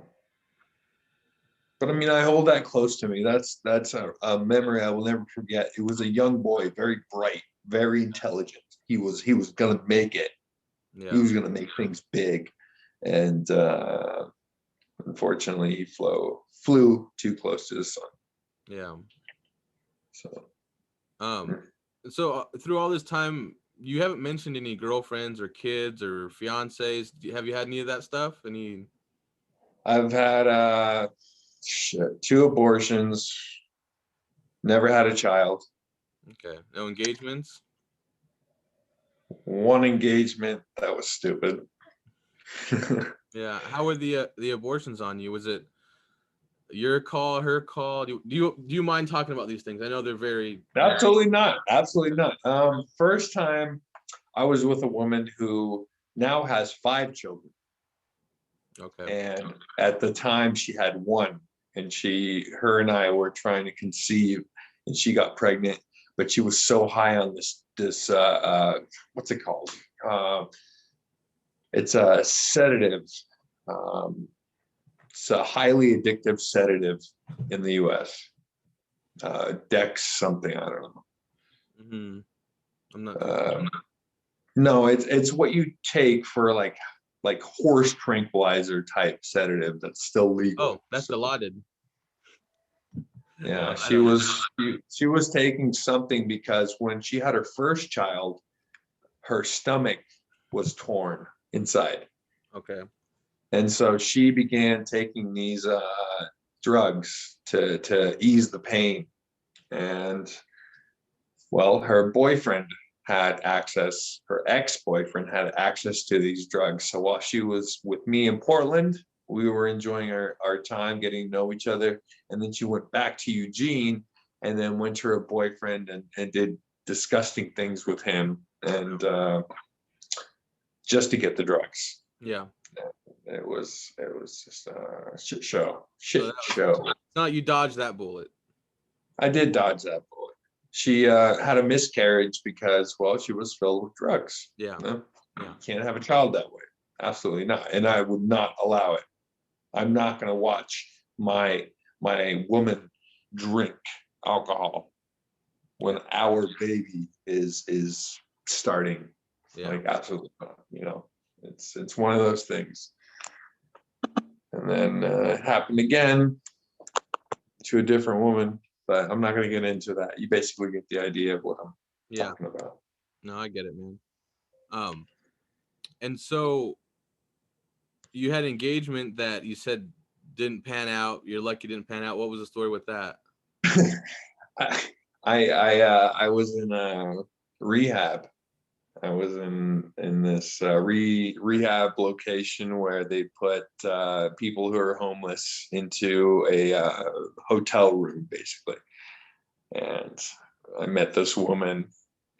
I mean, I hold that close to me. That's a memory I will never forget. It was a young boy, very bright, very intelligent. He was gonna make it. Yeah. He was gonna make things big, and unfortunately, he flew too close to the sun. Yeah. So. So through all this time, you haven't mentioned any girlfriends or kids or fiancés. Have you had any of that stuff? Any? I've had 2 abortions. Never had a child. Okay. No engagements? 1 engagement that was stupid. Yeah. How were the abortions on you? Was it your call, her call? Do you mind talking about these things? I know they're very. Absolutely not. First time I was with a woman who now has 5 children. Okay. And at the time she had 1, and her and I were trying to conceive, and she got pregnant, but she was so high on this what's it called? It's a sedative. It's a highly addictive sedative in the US. Dex something, I don't know. Mm-hmm. I'm not. No, it's what you take for like horse tranquilizer type sedative that's still legal. Oh, that's Dilaudid. Yeah, she was taking something because when she had her first child, her stomach was torn inside. Okay. And so she began taking these drugs to ease the pain. And well, her ex-boyfriend had access to these drugs. So while she was with me in Portland, we were enjoying our time, getting to know each other. And then she went back to Eugene, and then went to her boyfriend and did disgusting things with him, and just to get the drugs. Yeah. It was just a shit show. It's not you dodged that bullet. I did dodge that bullet. she had a miscarriage because, well, she was filled with drugs. Yeah. You Yeah. can't have a child that way. Absolutely not. And I would not allow it. I'm not going to watch my woman drink alcohol when our baby is starting. Yeah. Like, absolutely not. You know, it's one of those things. And then it happened again to a different woman, but I'm not going to get into that. You basically get the idea of what I'm talking about. No, I get it, man. And so you had engagement that you said didn't pan out. You're lucky didn't pan out. What was the story with that? I was in a rehab. I was in this rehab location where they put people who are homeless into a hotel room, basically. And I met this woman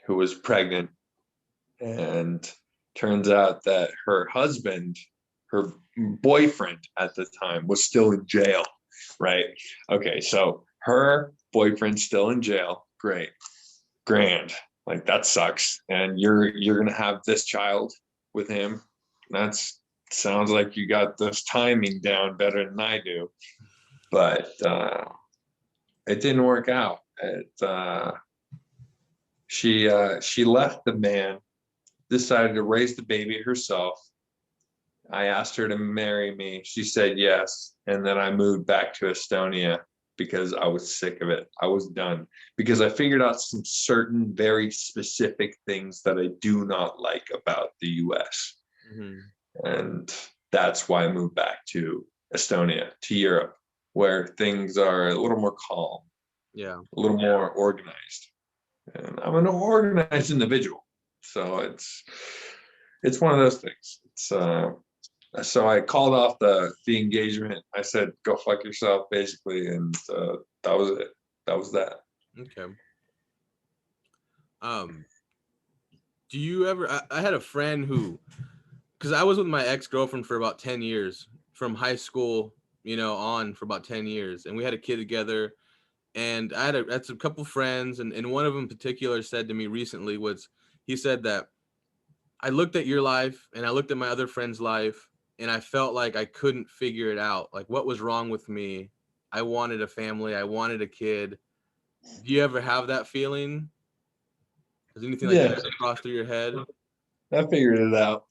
who was pregnant, and turns out that her husband, her boyfriend at the time, was still in jail, right? Okay, so her boyfriend's still in jail. Great, grand. Like, that sucks. And you're gonna have this child with him. That's sounds like you got this timing down better than I do. But it didn't work out. She left the man, decided to raise the baby herself. I asked her to marry me. She said yes. And then I moved back to Estonia because I was sick of it. I was done because I figured out some certain very specific things that I do not like about the US. Mm-hmm. And that's why I moved back to Estonia, to Europe, where things are a little more calm. Yeah. A little more organized. And I'm an organized individual. So it's one of those things. So I called off the engagement. I said, go fuck yourself, basically. And that was it. That was that. Okay. Do you ever, I had a friend who, because I was with my ex-girlfriend for about 10 years, from high school, on for about 10 years. And we had a kid together. And I had a couple friends, and one of them in particular said to me recently he said that I looked at your life and I looked at my other friend's life, and I felt like I couldn't figure it out. Like, what was wrong with me? I wanted a family. I wanted a kid. Do you ever have that feeling? Has anything like that cross through your head? I figured it out.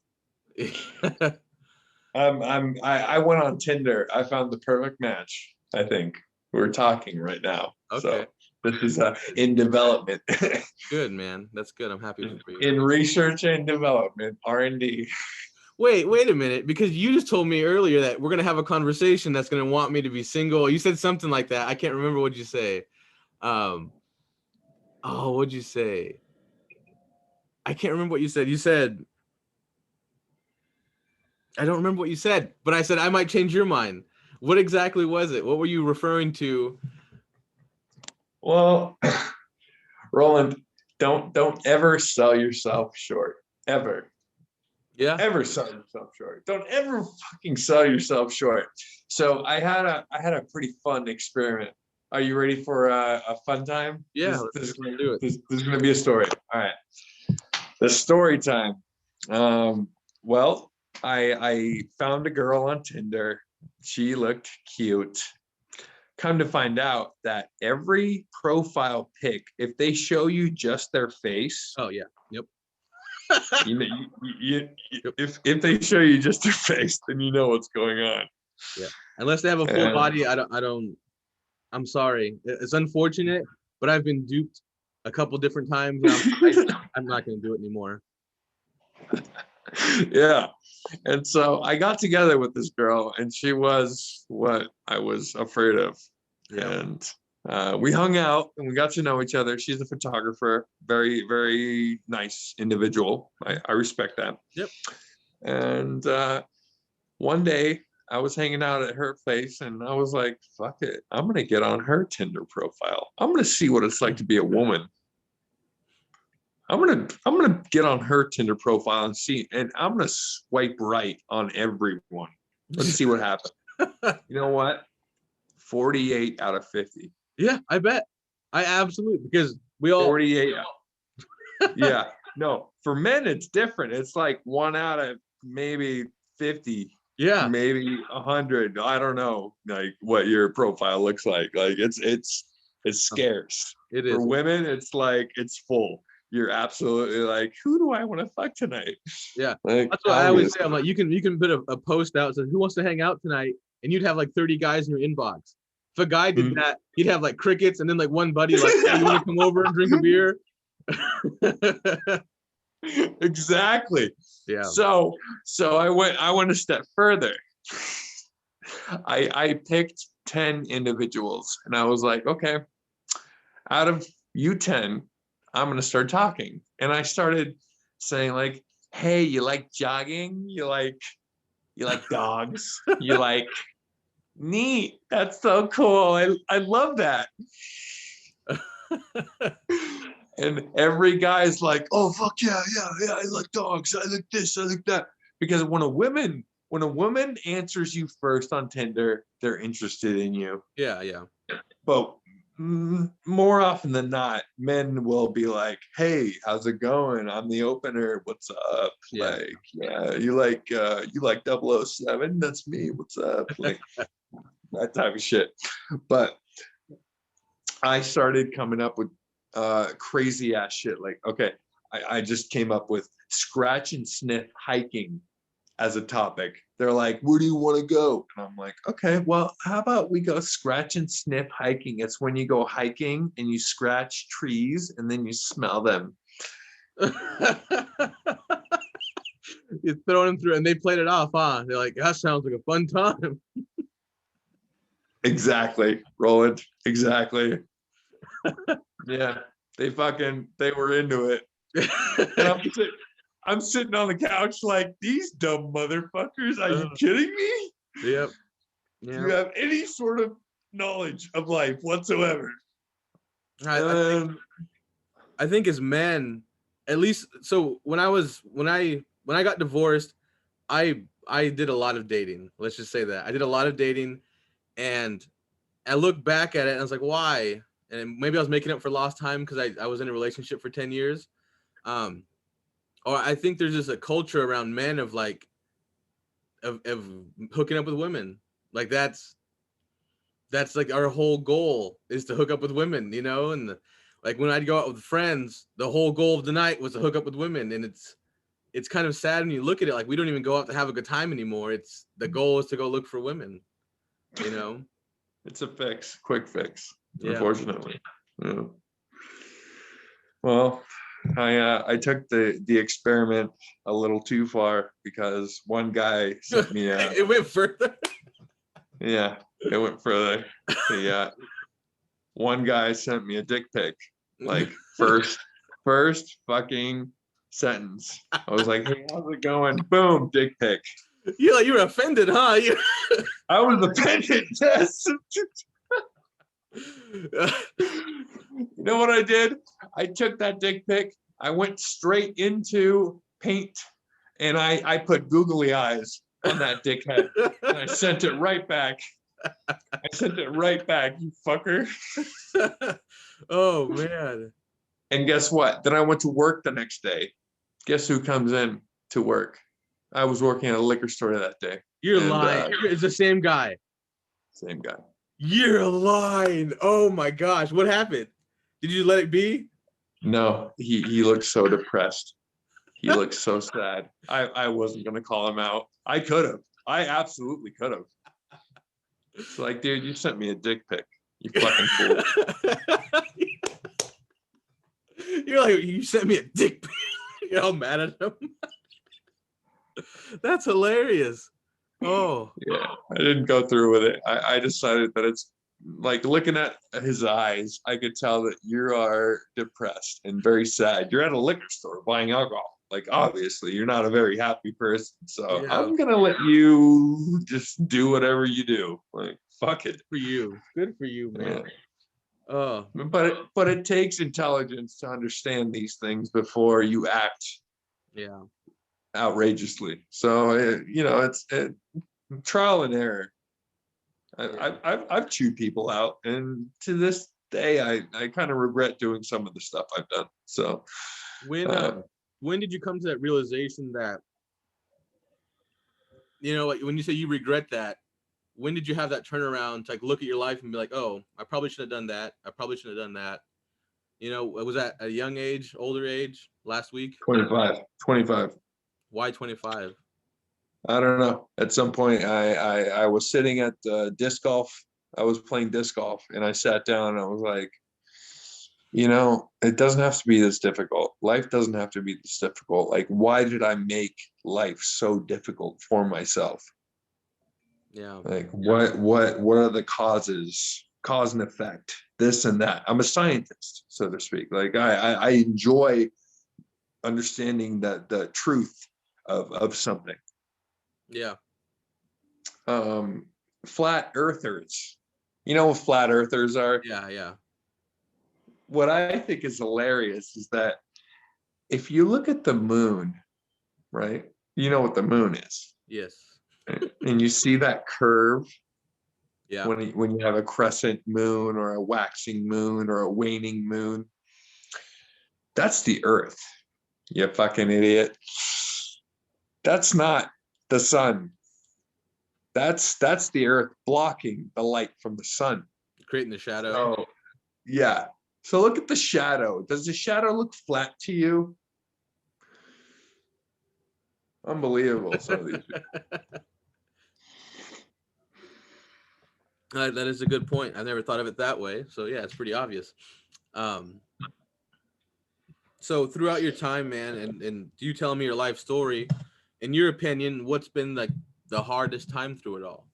I went on Tinder. I found the perfect match. I think we're talking right now. Okay. So this is in development. Good, man. That's good. I'm happy for you. In research and development, R&D. Wait a minute, because you just told me earlier that we're gonna have a conversation that's gonna want me to be single. You said something like that. I can't remember what you say. What'd you say? I can't remember what you said. You said, I don't remember what you said, but I said I might change your mind. What exactly was it? What were you referring to? Well, Roland, don't ever sell yourself short. Ever. Yeah. Ever sell yourself short. Don't ever fucking sell yourself short. So I had a pretty fun experiment. Are you ready for a fun time? Yeah, this is gonna do it. This is gonna be a story. All right. The story time. Well, I found a girl on Tinder. She looked cute. Come to find out that every profile pic, if they show you just their face. Oh yeah. Yep. If they show you just their face, then you know what's going on. Yeah. Unless they have a full body, I'm sorry. It's unfortunate, but I've been duped a couple different times. I'm not going to do it anymore. Yeah. And so I got together with this girl, and she was what I was afraid of. Yeah. And we hung out and we got to know each other. She's a photographer, very, very nice individual. I respect that. Yep. And one day I was hanging out at her place, and I was like, fuck it. I'm going to get on her Tinder profile. I'm going to see what it's like to be a woman. I'm gonna get on her Tinder profile and see, and I'm gonna swipe right on everyone. Let's see what happens. You know what? 48 out of 50. Yeah, I bet. I absolutely, because We all 48. Yeah. No, for men, it's different. It's like 1 out of maybe 50. Yeah. Maybe 100. I don't know, like what your profile looks like. Like it's scarce. It is. For women, it's like it's full. You're absolutely like, who do I want to fuck tonight? Yeah. Like, That's what I always say. I'm like, you can put a post out that says, who wants to hang out tonight? And you'd have like 30 guys in your inbox. If a guy did that, he'd have like crickets and then like one buddy like, hey, you want to come over and drink a beer? Exactly. Yeah. So I went a step further. I picked 10 individuals and I was like, okay, out of you 10, I'm gonna start talking. And I started saying like, hey, you like jogging? You like dogs? You like neat. That's so cool. I love that. And every guy's like, oh fuck yeah, I like dogs, I like this, I like that. Because when a woman answers you first on Tinder, they're interested in you. Yeah. But more often than not, men will be like, hey, how's it going? I'm the opener. What's up? Yeah. Like, yeah, you like 007? That's me. What's up? Like that type of shit. But I started coming up with crazy ass shit. Like, okay, I just came up with scratch and sniff hiking as a topic. They're like, where do you want to go? And I'm like, okay, well, how about we go scratch and sniff hiking? It's when you go hiking and you scratch trees and then you smell them. You throw them through and they played it off, huh? They're like, that sounds like a fun time. Exactly, Roland. Exactly. Yeah, they were into it. And I'm sitting on the couch like, these dumb motherfuckers, are you kidding me? Yep. Do you have any sort of knowledge of life whatsoever? I think as men, at least, so when I got divorced, I did a lot of dating. Let's just say that. I did a lot of dating, and I look back at it and I was like, why? And maybe I was making up for lost time because I was in a relationship for 10 years. Or I think there's just a culture around men of like of hooking up with women. Like that's like our whole goal is to hook up with women, you know? And like when I'd go out with friends, the whole goal of the night was to hook up with women. And it's kind of sad when you look at it, like we don't even go out to have a good time anymore. It's the goal is to go look for women, you know? It's a quick fix, Yeah. Unfortunately. Yeah. Well, I took the experiment a little too far because one guy sent me it went further. Yeah, it went further. One guy sent me a dick pic, like first fucking sentence. I was like, hey, how's it going? Boom, dick pic. You were offended, huh? I was offended, yes. You know what I did? I took that dick pic, I went straight into Paint, and I put googly eyes on that dickhead, and I sent it right back. You fucker. Oh, man. And guess what? Then I went to work the next day. Guess who comes in to work? I was working at a liquor store that day. You're lying. It's the same guy. Same guy. You're lying. Oh my gosh. What happened? Did you let it be? No, he looked so depressed. He looked so sad. I wasn't gonna call him out. I could have. I absolutely could have. It's like, dude, you sent me a dick pic. You fucking fool. You're like, you sent me a dick pic. You're all mad at him. That's hilarious. Oh. Yeah, I didn't go through with it. I decided that it's like looking at his eyes, I could tell that you are depressed and very sad. You're at a liquor store buying alcohol. Like, obviously, you're not a very happy person. So yeah. I'm gonna let you just do whatever you do. Like, fuck it. Good for you, man. Yeah. Oh, but it takes intelligence to understand these things before you act. Yeah. Outrageously. So it's trial and error. I've chewed people out, and to this day, I kind of regret doing some of the stuff I've done. So when did you come to that realization that, you know, like when you say you regret that, when did you have that turnaround to like look at your life and be like, oh, I probably should have done that. I probably should have done that. You know, was that a young age, older age, last week? 25. Why 25? I don't know. At some point, I was sitting at disc golf. I was playing disc golf, and I sat down and I was like, you know, it doesn't have to be this difficult. Life doesn't have to be this difficult. Like, why did I make life so difficult for myself? Yeah. Like, what are the causes, cause and effect, this and that? I'm a scientist, so to speak. Like, I enjoy understanding the truth of something. Yeah. Flat earthers. You know what flat earthers are? Yeah. What I think is hilarious is that if you look at the moon, right? You know what the moon is. Yes. And you see that curve Yeah. when you have a crescent moon or a waxing moon or a waning moon. That's the earth. You fucking idiot. That's not the sun. That's the earth blocking the light from the sun. Creating the shadow. Oh, yeah. So look at the shadow. Does the shadow look flat to you? Unbelievable. Some of these people. That is a good point. I never thought of it that way. So yeah, it's pretty obvious. So throughout your time, man, and you tell me your life story, in your opinion, what's been like the hardest time through it all?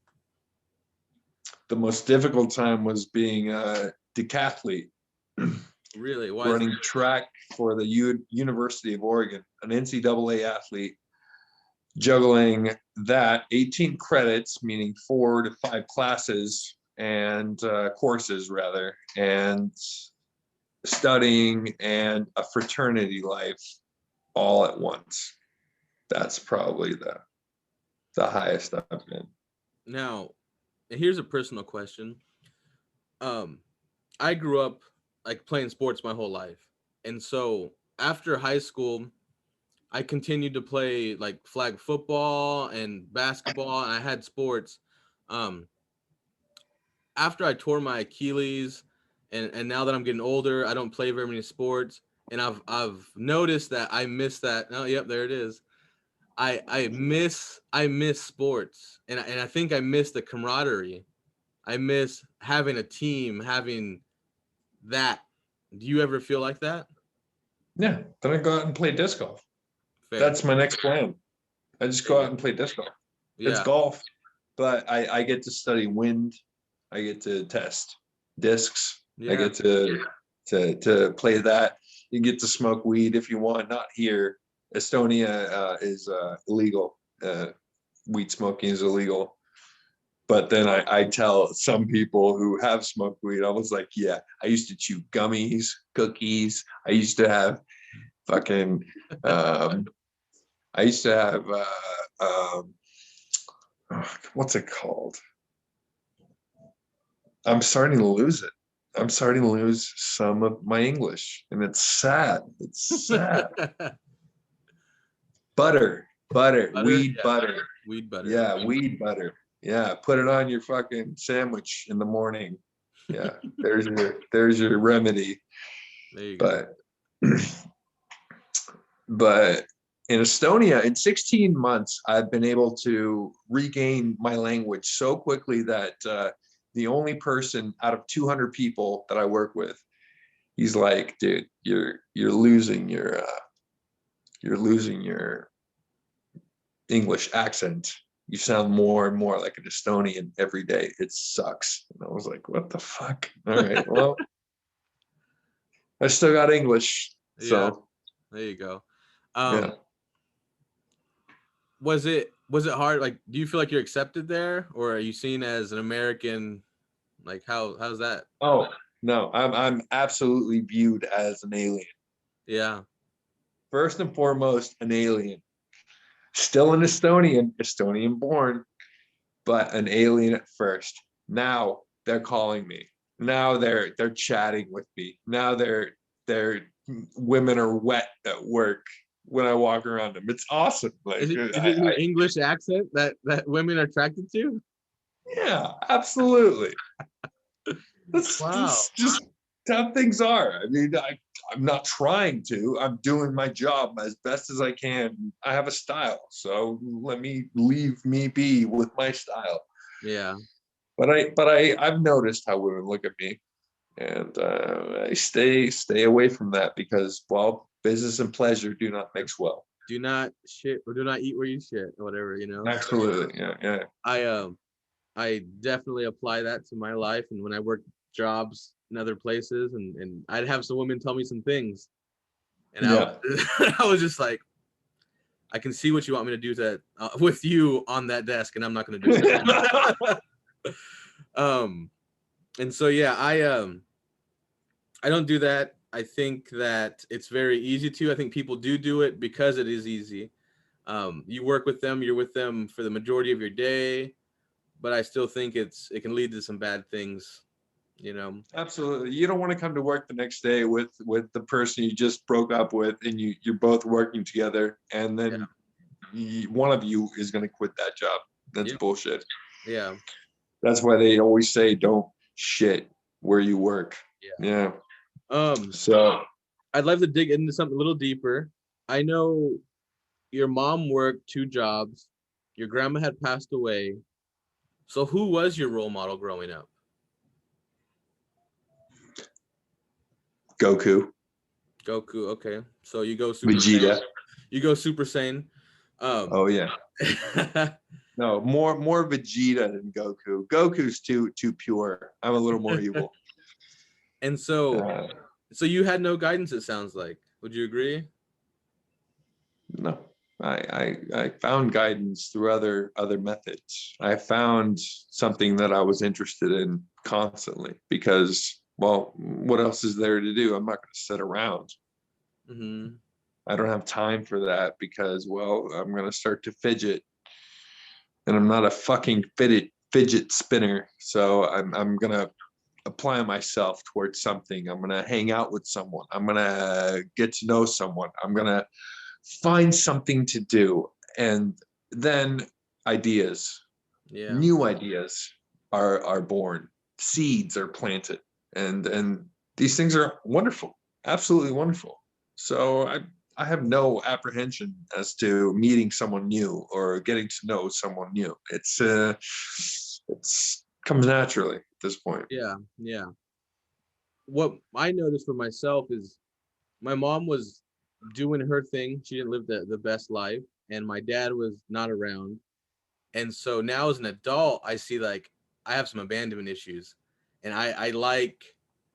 The most difficult time was being a decathlete. Really? Why? Running track for the University of Oregon, an NCAA athlete, juggling that 18 credits, meaning 4 to 5 classes and courses rather, and studying and a fraternity life all at once. That's probably the highest I've been. Now, here's a personal question. I grew up like playing sports my whole life. And so after high school, I continued to play like flag football and basketball, and I had sports. After I tore my Achilles and now that I'm getting older, I don't play very many sports. And I've noticed that I miss that. Oh, yep, there it is. I miss sports. And I think I miss the camaraderie. I miss having a team, having that. Do you ever feel like that? Yeah. Then I go out and play disc golf. Fair. That's my next plan. I just go out and play disc golf. Yeah. It's golf, but I get to study wind. I get to test discs. Yeah. I get to play that. You get to smoke weed if you want. Not here. Estonia is illegal. Weed smoking is illegal. But then I tell some people who have smoked weed, I was like, yeah, I used to chew gummies, cookies. I used to have fucking, I used to have, what's it called? I'm starting to lose it. I'm starting to lose some of my English, and it's sad. It's sad. Butter, weed yeah. butter. Weed butter. Yeah, weed butter. Yeah, put it on your fucking sandwich in the morning. Yeah, there's your remedy. There you go. But in Estonia, in 16 months, I've been able to regain my language so quickly that the only person out of 200 people that I work with, he's like, dude, you're losing your English accent. You sound more and more like an Estonian every day. It sucks. And I was like, what the fuck? All right, well, I still got English. So Yeah, there you go. yeah. Was it hard? Like, do you feel like you're accepted there, or are you seen as an American? Like, how's that? Oh no, I'm absolutely viewed as an alien. Yeah. First and foremost, an alien. Still an Estonian born, but an alien at first. Now they're calling me Now they're chatting with me. Now they're women are wet at work when I walk around them. It's awesome. Like, Is it your English accent that women are attracted to? yeah, absolutely. That's Wow. just how things are. I mean, I'm not trying to. I'm doing my job as best as I can. I have a style, so leave me be with my style. Yeah. But I've noticed how women look at me, and I stay away from that because, well, business and pleasure do not mix well. Do not shit or do not eat where you shit or whatever, you know. Absolutely, yeah. I definitely apply that to my life, and when I work jobs in other places, and I'd have some women tell me some things, and I was just like, I can see what you want me to do that with you on that desk, and I'm not going to do that. And so yeah, I don't do that. I think that it's very easy to. I think people do it because it is easy. You work with them, you're with them for the majority of your day, but I still think it can lead to some bad things, you know. Absolutely. You don't want to come to work the next day with the person you just broke up with, and you're both working together, and then one of you is going to quit that job. That's bullshit. Yeah. That's why they always say don't shit where you work. Yeah. So I'd love to dig into something a little deeper. I know your mom worked 2 jobs. Your grandma had passed away. So who was your role model growing up? Goku. Okay. So you go Super Vegeta. Saiyan. You go Super Saiyan. Oh yeah. No, more Vegeta than Goku. Goku's too pure. I'm a little more evil. And so you had no guidance, it sounds like. Would you agree? No. I found guidance through other methods. I found something that I was interested in constantly because, well, what else is there to do? I'm not going to sit around. Mm-hmm. I don't have time for that because, well, I'm going to start to fidget, and I'm not a fucking fidget spinner. So I'm going to apply myself towards something. I'm going to hang out with someone. I'm going to get to know someone. I'm going to find something to do, and then new ideas are born, seeds are planted, and these things are wonderful, absolutely wonderful. So I have no apprehension as to meeting someone new or getting to know someone new. It's comes naturally at this point. Yeah. What I noticed for myself is my mom was doing her thing. She didn't live the best life, and my dad was not around. And so now as an adult, I see like I have some abandonment issues, and I like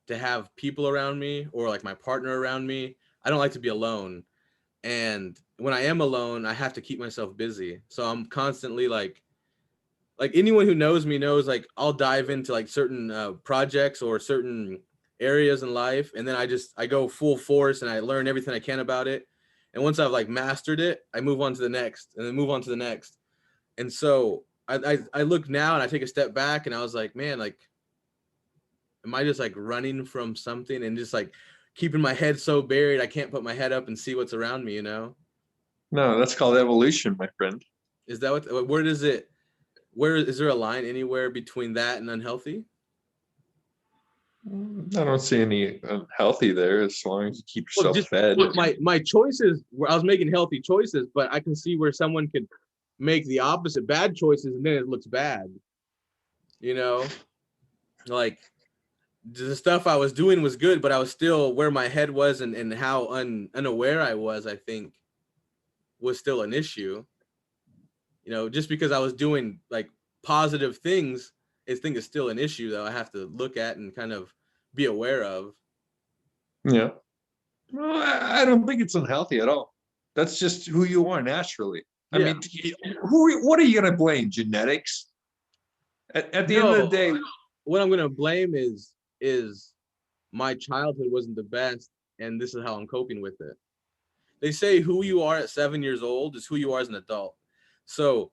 to have people around me or like my partner around me. I don't like to be alone. And when I am alone, I have to keep myself busy. So I'm constantly like anyone who knows me knows, like I'll dive into like certain projects or certain areas in life, and then I go full force and I learn everything I can about it. And once I've like mastered it, I move on to the next and then move on to the next. And so I look now and I take a step back and I was like, man, like, am I just like running from something and just like keeping my head so buried I can't put my head up and see what's around me, you know? No, that's called evolution, my friend. Is that where is there a line anywhere between that and unhealthy? I don't see any unhealthy there as long as you keep yourself fed. My choices, where I was making healthy choices, but I can see where someone could make the opposite, bad choices, and then it looks bad. You know, like the stuff I was doing was good, but I was still where my head was and how unaware I was, I think, was still an issue. You know, just because I was doing like positive things, I think is still an issue that I have to look at and kind of be aware of. Yeah. Well, I don't think it's unhealthy at all. That's just who you are naturally. I mean, what are you going to blame? Genetics? At the end of the day, what I'm going to blame is my childhood wasn't the best, and this is how I'm coping with it. They say who you are at 7 years old is who you are as an adult. So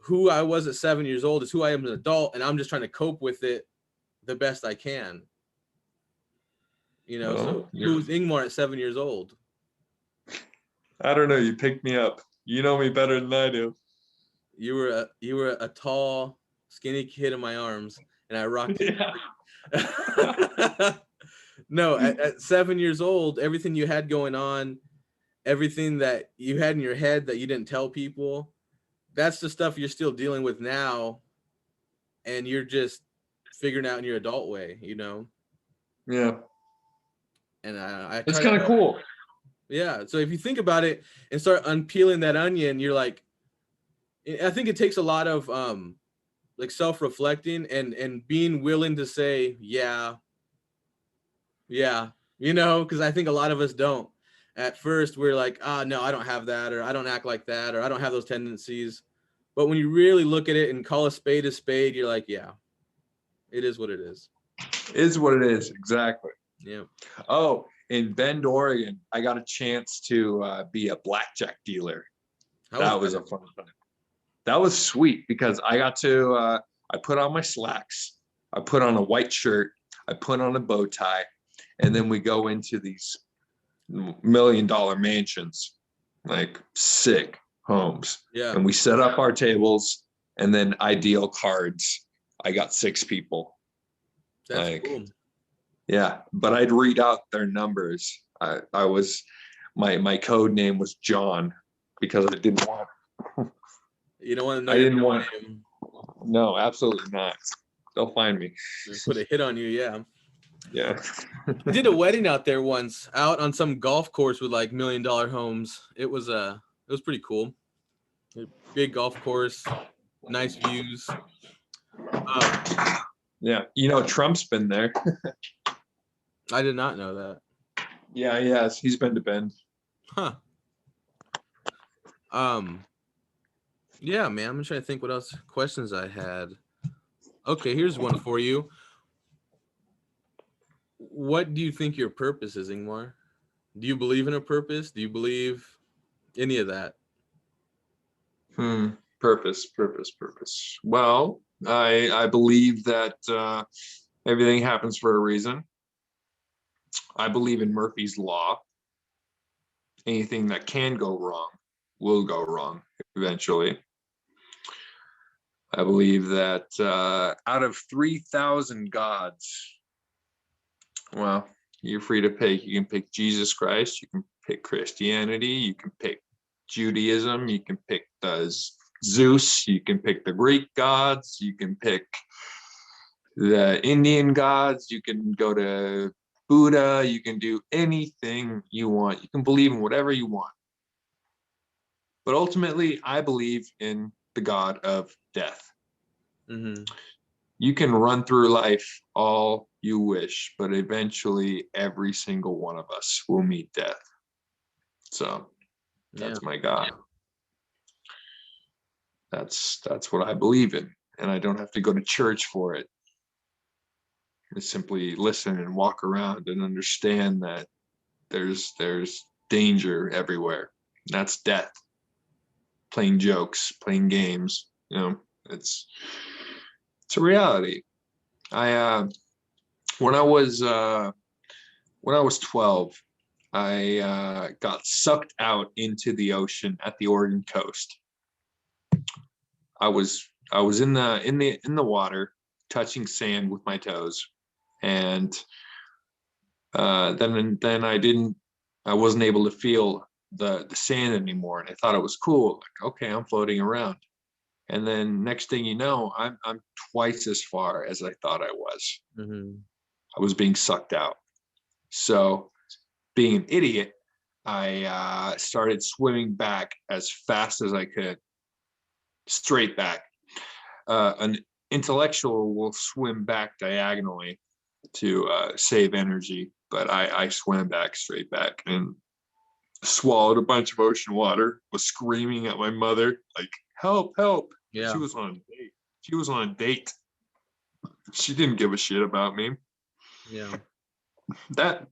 who I was at 7 years old is who I am as an adult, and I'm just trying to cope with it the best I can. You know, Well, so who's Ingmar at 7 years old? I don't know. You picked me up. You know me better than I do. You were a tall, skinny kid in my arms, and I rocked you. Yeah. No, at 7 years old, everything you had going on, everything that you had in your head that you didn't tell people, that's the stuff you're still dealing with now, and you're just figuring out in your adult way, you know. Yeah. And I It's try kind to, of cool. yeah. So if you think about it and start unpeeling that onion, you're like, I think it takes a lot of like self-reflecting and being willing to say, yeah, you know, because I think a lot of us don't. At first, we're like, no, I don't have that, or I don't act like that, or I don't have those tendencies. But when you really look at it and call a spade, you're like, yeah, it is what it is. Is what it is. Exactly. Yeah. Oh, in Bend, Oregon, I got a chance to be a blackjack dealer. That was a fun time. That was sweet because I got to, I put on my slacks, I put on a white shirt, I put on a bow tie, and then we go into these $1 million mansions, like sick homes. Yeah. And we set up our tables, and then I deal cards. I got 6 people. That's like, cool. Yeah, but I'd read out their numbers. I was, my code name was John because I didn't want. You don't want to know I your didn't want. name. No, absolutely not. They'll find me. Put a hit on you, yeah. Yeah. I did a wedding out there once, out on some golf course with like $1 million homes. It was pretty cool. Big golf course, nice views. Yeah, you know Trump's been there. I did not know that. Yeah, he has. He's been to Bend. Huh. Yeah, man. I'm trying to think what else questions I had. Okay, here's one for you. What do you think your purpose is, Ingmar? Do you believe in a purpose? Do you believe any of that? Purpose. Well, I believe that everything happens for a reason. I believe in Murphy's Law. Anything that can go wrong will go wrong eventually. I believe that out of 3,000 gods, well, you're free to pick. You can pick Jesus Christ. You can pick Christianity. You can pick Judaism. You can pick Zeus. You can pick the Greek gods. You can pick the Indian gods. You can go to Buddha. You can do anything you want. You can believe in whatever you want. But ultimately, I believe in the God of death. Mm-hmm. You can run through life all you wish, but eventually every single one of us will meet death. So that's my God. That's what I believe in. And I don't have to go to church for it. I simply listen and walk around and understand that there's danger everywhere. And that's death. Playing jokes, playing games, you know, it's a reality. When I was 12, I got sucked out into the ocean at the Oregon coast. I was in the water, touching sand with my toes, and then I wasn't able to feel the sand anymore, and I thought it was cool. Like, okay, I'm floating around, and then next thing you know, I'm twice as far as I thought I was. Mm-hmm. I was being sucked out. So, being an idiot, I started swimming back as fast as I could, straight back. An intellectual will swim back diagonally to save energy, but I swam back straight back and swallowed a bunch of ocean water, was screaming at my mother, like, help, help. Yeah. She was on a date. She was on a date. She didn't give a shit about me. Yeah. That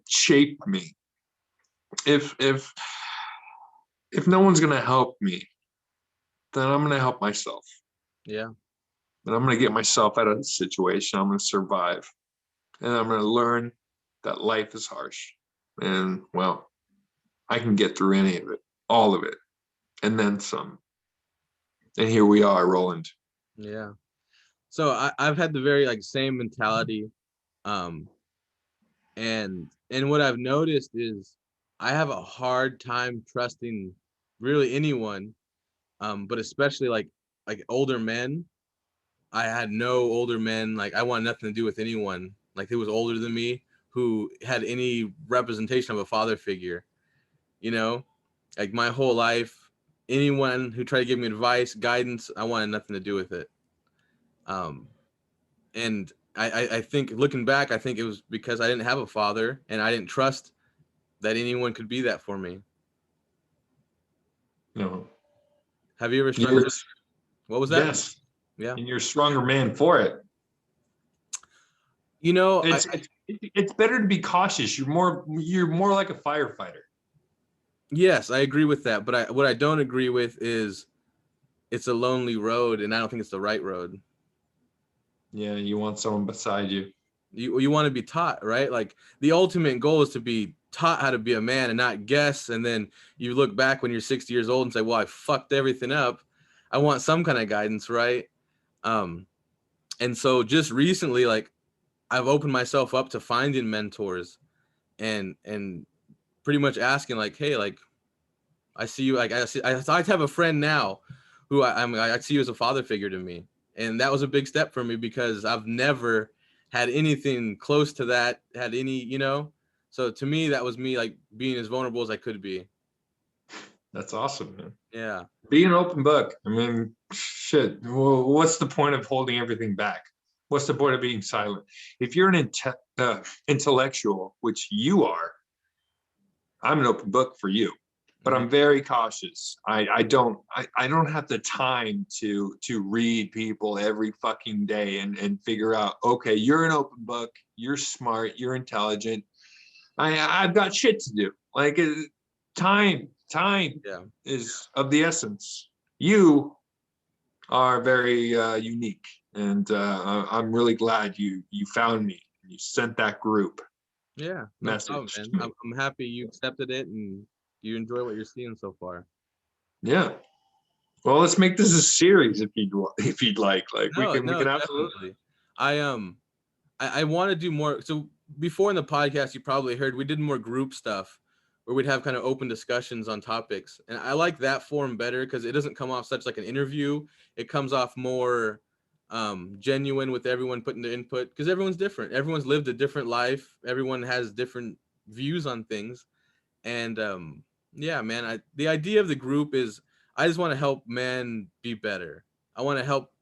shaped me. If no one's gonna help me, then I'm gonna help myself. Yeah. and I'm going to get myself out of the situation. I'm going to survive, and I'm going to learn that life is harsh, and well, I can get through any of it, all of it, and then some. And here we are, Roland. Yeah. So I've had the very like same mentality. And what I've noticed is I have a hard time trusting really anyone, but especially like older men. I had no older men, like I want nothing to do with anyone like who was older than me, who had any representation of a father figure, you know, like my whole life, anyone who tried to give me advice, guidance, I wanted nothing to do with it. And I think looking back, I think it was because I didn't have a father and I didn't trust that anyone could be that for me. No. Have you ever struggled? What was that? Yes. Yeah. And you're a stronger man for it. You know, it's better to be cautious. You're more like a firefighter. Yes, I agree with that. But what I don't agree with is it's a lonely road, and I don't think it's the right road. Yeah, you want someone beside you. You want to be taught, right? Like the ultimate goal is to be taught how to be a man and not guess. And then you look back when you're 60 years old and say, well, I fucked everything up. I want some kind of guidance, right? And so just recently, like I've opened myself up to finding mentors and pretty much asking like, hey, like I see you, like I have a friend now who I see you as a father figure to me. And that was a big step for me because I've never had anything close to that, had any, you know? So to me, that was me like being as vulnerable as I could be. That's awesome, man. Yeah. Be an open book. I mean, shit. Well, what's the point of holding everything back? What's the point of being silent? If you're an intellectual, which you are, I'm an open book for you. But I'm very cautious. I don't have the time to read people every fucking day and figure out, okay, you're an open book, you're smart, you're intelligent. I've got shit to do. Like time is of the essence. You are very unique, and I'm really glad you found me. You sent that group. Yeah, no problem, man. I'm happy you accepted it and you enjoy what you're seeing so far. Yeah. Well, let's make this a series if you'd like. Like we can absolutely. I want to do more. So before in the podcast, you probably heard we did more group stuff where we'd have kind of open discussions on topics, and I like that form better because it doesn't come off such like an interview. It comes off more genuine with everyone putting their input because everyone's different. Everyone's lived a different life. Everyone has different views on things, and yeah, man, the idea of the group is I just want to help men be better. I want to help,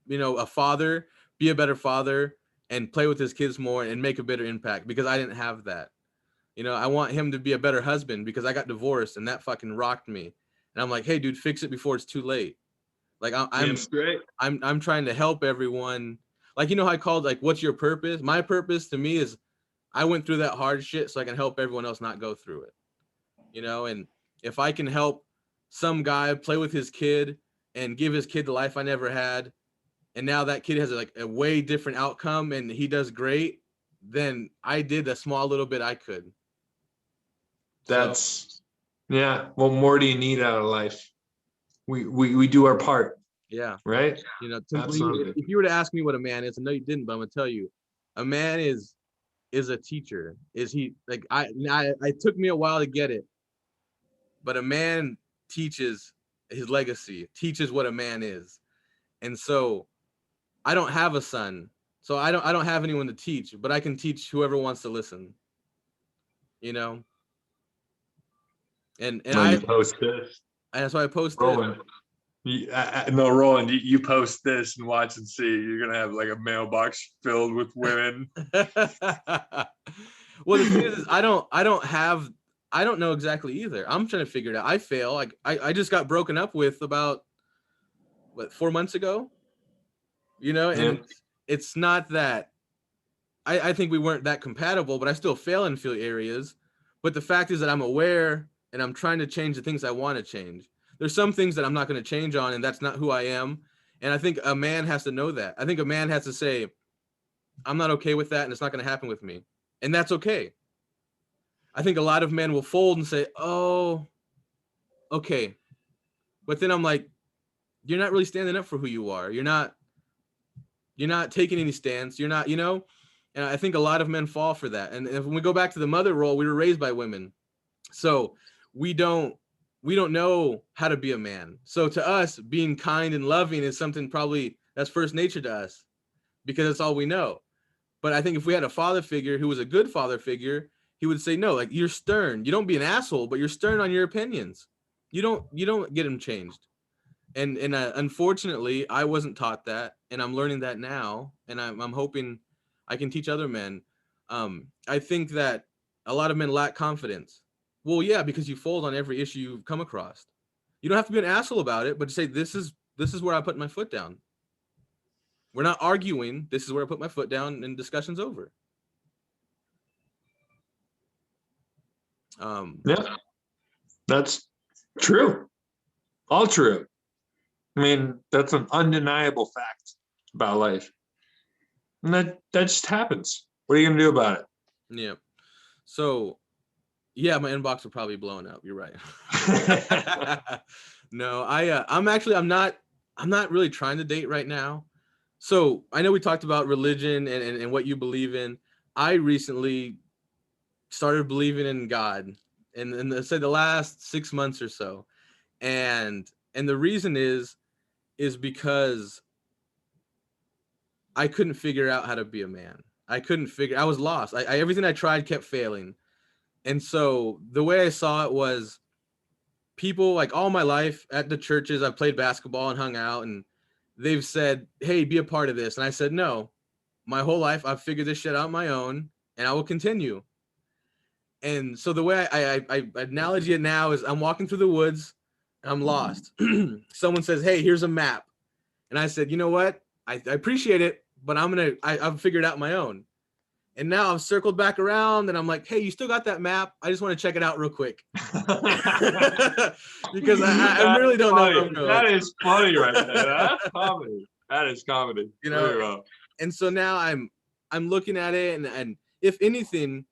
you know, a father be a better father and play with his kids more and make a better impact because I didn't have that. You know, I want him to be a better husband because I got divorced and that fucking rocked me. And I'm like, hey, dude, fix it before it's too late. Like I'm trying to help everyone. Like, you know how I called like, what's your purpose? My purpose to me is I went through that hard shit so I can help everyone else not go through it. You know, and if I can help some guy play with his kid and give his kid the life I never had, and now that kid has a way different outcome and he does great, then I did a small little bit I could. Yeah. What more do you need out of life? We do our part. Yeah. Right. You know, if you were to ask me what a man is, I know you didn't, but I'm gonna tell you, a man is a teacher. Is he like it took me a while to get it, but a man teaches his legacy, teaches what a man is. And so I don't have a son, so I don't have anyone to teach, but I can teach whoever wants to listen. You know? And you post this. And that's why I posted. Roland, Roland, you post this and watch and see. You're gonna have like a mailbox filled with women. Well, the thing is I don't know exactly either. I'm trying to figure it out. I fail. Like I just got broken up with about 4 months ago. You know, and it's not that I think we weren't that compatible, but I still fail in a few areas. But the fact is that I'm aware and I'm trying to change the things I want to change. There's some things that I'm not going to change on, and that's not who I am. And I think a man has to know that. I think a man has to say, I'm not okay with that, and it's not going to happen with me. And that's okay. I think a lot of men will fold and say, oh, okay. But then I'm like, you're not really standing up for who you are. You're not taking any stance. You're not, and I think a lot of men fall for that. And if we go back to the mother role, we were raised by women. So we don't know how to be a man. So to us, being kind and loving is something probably that's first nature to us because that's all we know. But I think if we had a father figure who was a good father figure, he would say, no, like, you're stern. You don't be an asshole, but you're stern on your opinions. You don't get them changed. And unfortunately, I wasn't taught that, and I'm learning that now, and I'm hoping I can teach other men. I think that a lot of men lack confidence. Well, yeah, because you fold on every issue you've come across. You don't have to be an asshole about it, but to say this is where I put my foot down. We're not arguing. This is where I put my foot down, and discussion's over. Yeah, that's true. All true. I mean, that's an undeniable fact about life. And that just happens. What are you going to do about it? Yeah. So, yeah, my inbox will probably blowing up. You're right. No, I'm not really trying to date right now. So I know we talked about religion and what you believe in. I recently started believing in God in say the last 6 months or so. And the reason is because I couldn't figure out how to be a man. I was lost. I everything I tried kept failing. And so the way I saw it was people like all my life at the churches, I've played basketball and hung out, and they've said, hey, be a part of this. And I said, no, my whole life I've figured this shit out on my own, and I will continue. And so the way I analogy it now is I'm walking through the woods and I'm lost. Someone says, hey, here's a map. And I said, you know what? I appreciate it, but I've figured it out my own. And now I've circled back around and I'm like, hey, you still got that map? I just want to check it out real quick. Because I really don't know where I'm going. That is funny right there. That's comedy. That is comedy. Very well. And so now I'm looking at it, and if anything,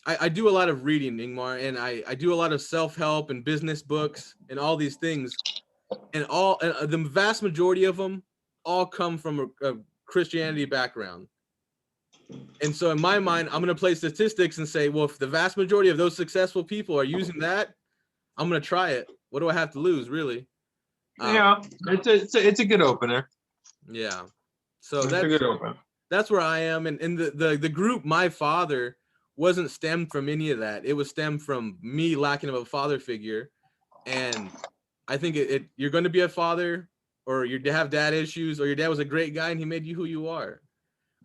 I do a lot of reading, Ingmar, and I do a lot of self-help and business books and all these things. And the vast majority of them all come from a Christianity background. And so in my mind, I'm going to play statistics and say, well, if the vast majority of those successful people are using that, I'm going to try it. What do I have to lose, really? Yeah, it's a good opener. Yeah. So that's where I am. And the group, my father, wasn't stemmed from any of that. It was stemmed from me lacking of a father figure. And I think you're going to be a father, or you have dad issues, or your dad was a great guy and he made you who you are.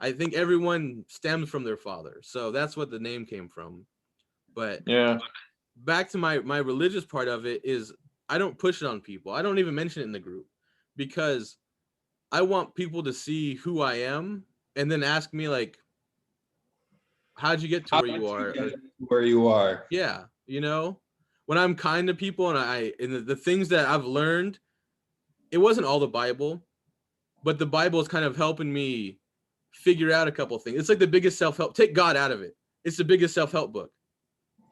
I think everyone stems from their father. So that's what the name came from. But yeah, back to my religious part of it is I don't push it on people. I don't even mention it in the group because I want people to see who I am and then ask me, like, how'd you get to where you are? Where you are. Yeah. When I'm kind to people and the things that I've learned, it wasn't all the Bible, but the Bible is kind of helping me figure out a couple of things. It's like the biggest self-help. Take God out of it. It's the biggest self-help book.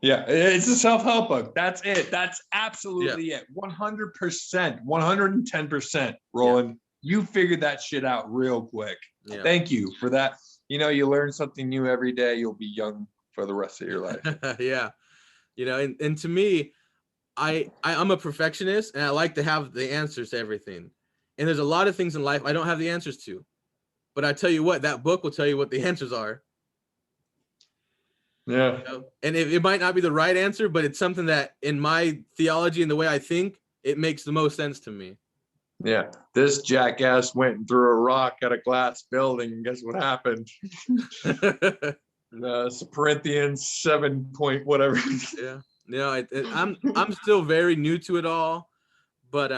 Yeah, it's a self-help book. That's it. That's absolutely it. 100%, 110%. Roland, you figured that shit out real quick. Yeah. Thank you for that. You learn something new every day. You'll be young for the rest of your life. Yeah. And to me, I'm a perfectionist and I like to have the answers to everything. And there's a lot of things in life I don't have the answers to. But I tell you what, that book will tell you what the answers are. Yeah. And it might not be the right answer, but it's something that in my theology and the way I think, it makes the most sense to me. Yeah. This jackass went and threw a rock at a glass building, and guess what happened? Corinthians 7 point whatever. Yeah. I'm still very new to it all, but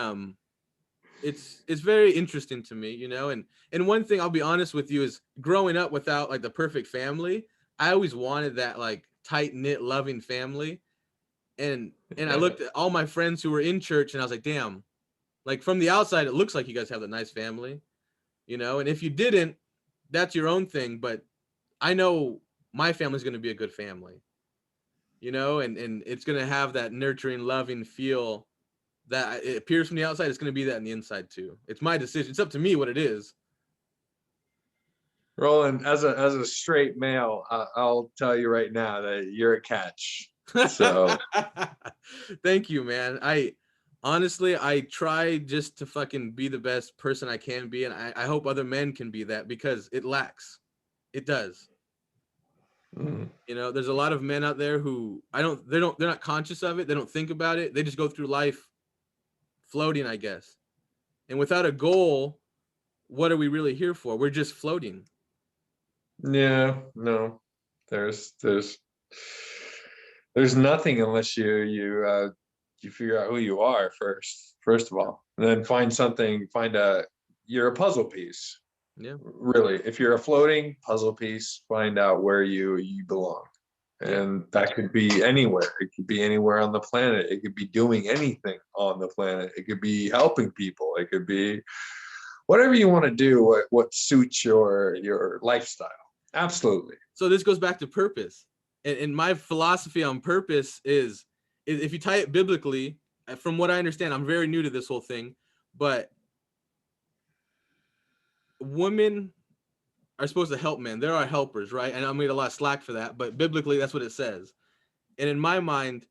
it's very interesting to me, and one thing I'll be honest with you is growing up without like the perfect family, I always wanted that like tight knit loving family. And I looked at all my friends who were in church and I was like, damn, Like from the outside, it looks like you guys have a nice family, and if you didn't, that's your own thing. But I know my family's going to be a good family, and it's going to have that nurturing, loving feel that it appears from the outside. It's going to be that on the inside too. It's my decision. It's up to me what it is. Roland, as a straight male, I'll tell you right now that you're a catch. So thank you, man. Honestly, I try just to fucking be the best person I can be, and I hope other men can be that, because it lacks. It does. There's a lot of men out there who they're not conscious of it. They don't think about it. They just go through life floating, I guess. And without a goal, what are we really here for? We're just floating. Yeah, no, there's nothing unless you figure out who you are first of all, and then you're a puzzle piece. Yeah, really, if you're a floating puzzle piece, find out where you belong. And that could be anywhere. It could be anywhere on the planet. It could be doing anything on the planet. It could be helping people. It could be whatever you want to do, what suits your lifestyle. Absolutely. So this goes back to purpose. And my philosophy on purpose is if you tie it biblically, from what I understand, I'm very new to this whole thing, but women are supposed to help men. There are helpers, right? And I made a lot of slack for that, but biblically, that's what it says. And in my mind,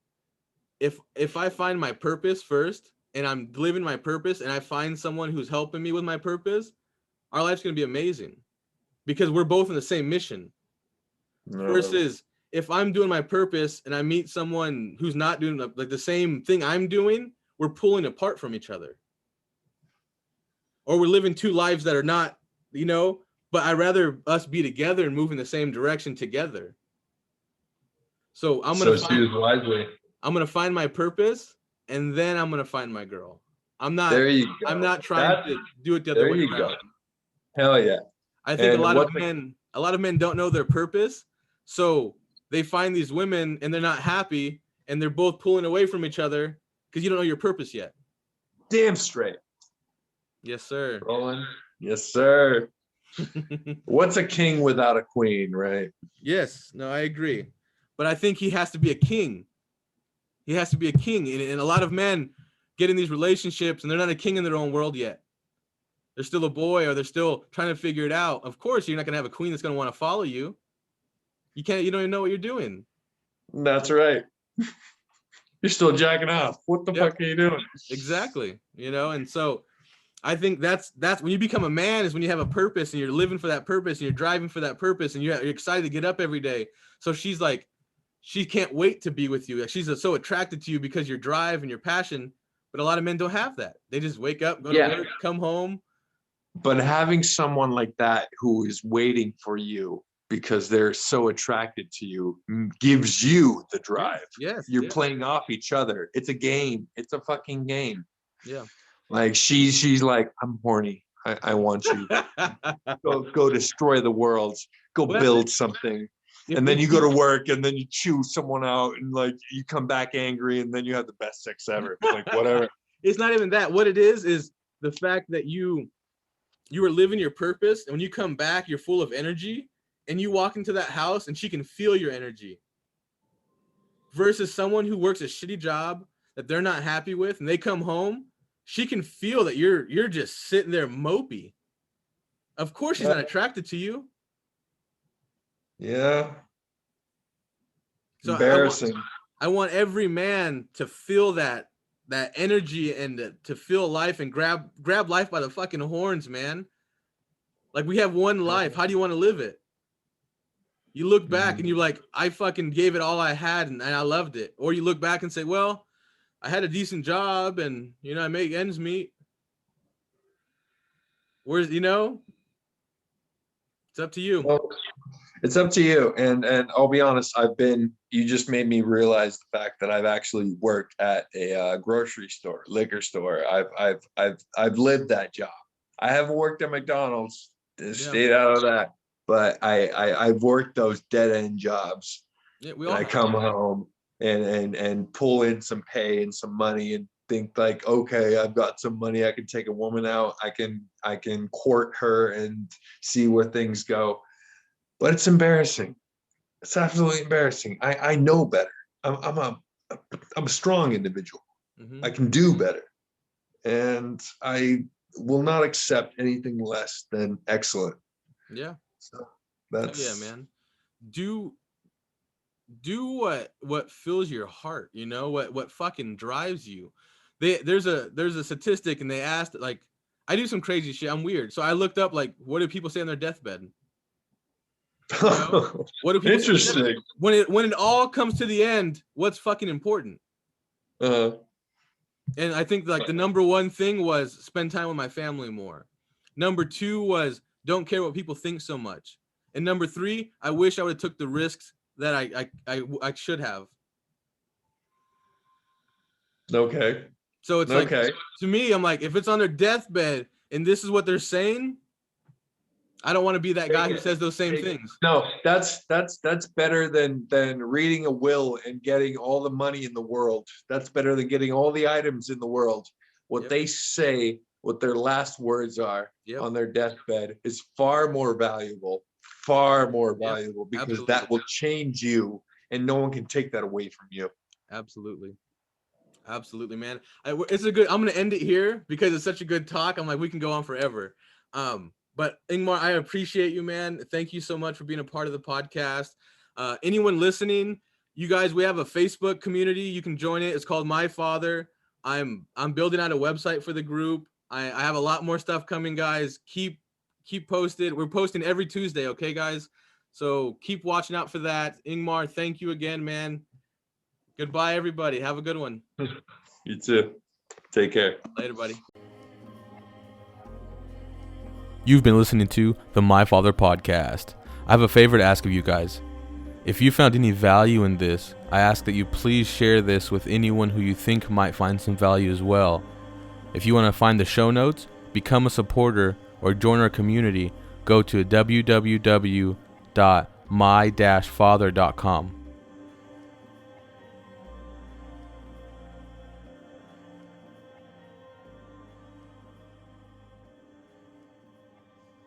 if I find my purpose first, and I'm living my purpose, and I find someone who's helping me with my purpose, our life's going to be amazing, because we're both in the same mission. No. Versus if I'm doing my purpose and I meet someone who's not doing like the same thing I'm doing, we're pulling apart from each other. Or we're living two lives that are not, but I'd rather us be together and move in the same direction together. So I'm going to find my purpose, and then I'm going to find my girl. I'm not trying to do it the other way around. Go. Hell yeah. I think a lot of men don't know their purpose. So they find these women and they're not happy, and they're both pulling away from each other because you don't know your purpose yet. Damn straight. Yes, sir. Roland. Yes, sir. What's a king without a queen, right? Yes. No, I agree. But I think he has to be a king. He has to be a king. And a lot of men get in these relationships and they're not a king in their own world yet. They're still a boy, or they're still trying to figure it out. Of course, you're not going to have a queen that's going to want to follow you. You don't even know what you're doing. That's right. You're still jacking off. What the fuck are you doing? Exactly. And so I think that's when you become a man, is when you have a purpose and you're living for that purpose and you're driving for that purpose and you're excited to get up every day. So she's like, she can't wait to be with you. She's so attracted to you because your drive and your passion. But a lot of men don't have that. They just wake up, go to work, come home. But having someone like that who is waiting for you because they're so attracted to you gives you the drive. Yes. You're playing off each other. It's a game. It's a fucking game. Yeah. Like she's like, I'm horny. I want you. go destroy the world. Go build something. And then you go to work and then you chew someone out and like you come back angry and then you have the best sex ever. Like whatever. It's not even that. What it is the fact that you are living your purpose, and when you come back, you're full of energy, and you walk into that house and she can feel your energy. Versus someone who works a shitty job that they're not happy with, and they come home, she can feel that you're just sitting there mopey. Of course she's not attracted to you. Yeah. So embarrassing. I want every man to feel that energy and to feel life and grab life by the fucking horns, man. Like, we have one life. How do you want to live it? You look back and you're like, I fucking gave it all I had and I loved it. Or you look back and say, well, I had a decent job and, I make ends meet. Where's, it's up to you. Well, it's up to you. And I'll be honest, you just made me realize the fact that I've actually worked at a grocery store, liquor store. I've lived that job. I haven't worked at McDonald's, stayed out of that, but I've worked those dead end jobs. Yeah, we all I come home and pull in some pay and some money and think like, okay, I've got some money, I can take a woman out, I can court her and see where things go. But it's embarrassing. It's absolutely embarrassing. I know better. I'm a strong individual. Mhm. I can do better. And I will not accept anything less than excellent. Yeah. So Oh, yeah, man. Do what fills your heart, you know, what fucking drives you. There's a statistic, and they asked, like, I do some crazy shit. I'm weird. So I looked up, like, what do people say on their deathbed? You know? What do people say on their Interesting. deathbed? When it all comes to the end, what's fucking important? And I think like the number one thing was spend time with my family more. Number two was don't care what people think so much. And number three, I wish I would have took the risks that I should have. Okay. So it's like, to me, I'm like, if it's on their deathbed and this is what they're saying, I don't want to be that guy who says those same things. No, that's better than reading a will and getting all the money in the world. That's better than getting all the items in the world. What they say, what their last words are on their deathbed is far more valuable, because Absolutely. that will change you, and no one can take that away from you. Absolutely. Absolutely, man. It's a good, I'm going to end it here because it's such a good talk. I'm like, we can go on forever. But Ingmar, I appreciate you, man. Thank you so much for being a part of the podcast. Anyone listening, you guys, we have a Facebook community. You can join it. It's called My Father. I'm building out a website for the group. I have a lot more stuff coming, guys. Keep posted. We're posting every Tuesday, okay, guys? So keep watching out for that. Ingmar, thank you again, man. Goodbye, everybody. Have a good one. You too. Take care. Later, buddy. You've been listening to the My Father podcast. I have a favor to ask of you guys. If you found any value in this, I ask that you please share this with anyone who you think might find some value as well. If you want to find the show notes, become a supporter, or join our community, go to www.my-father.com.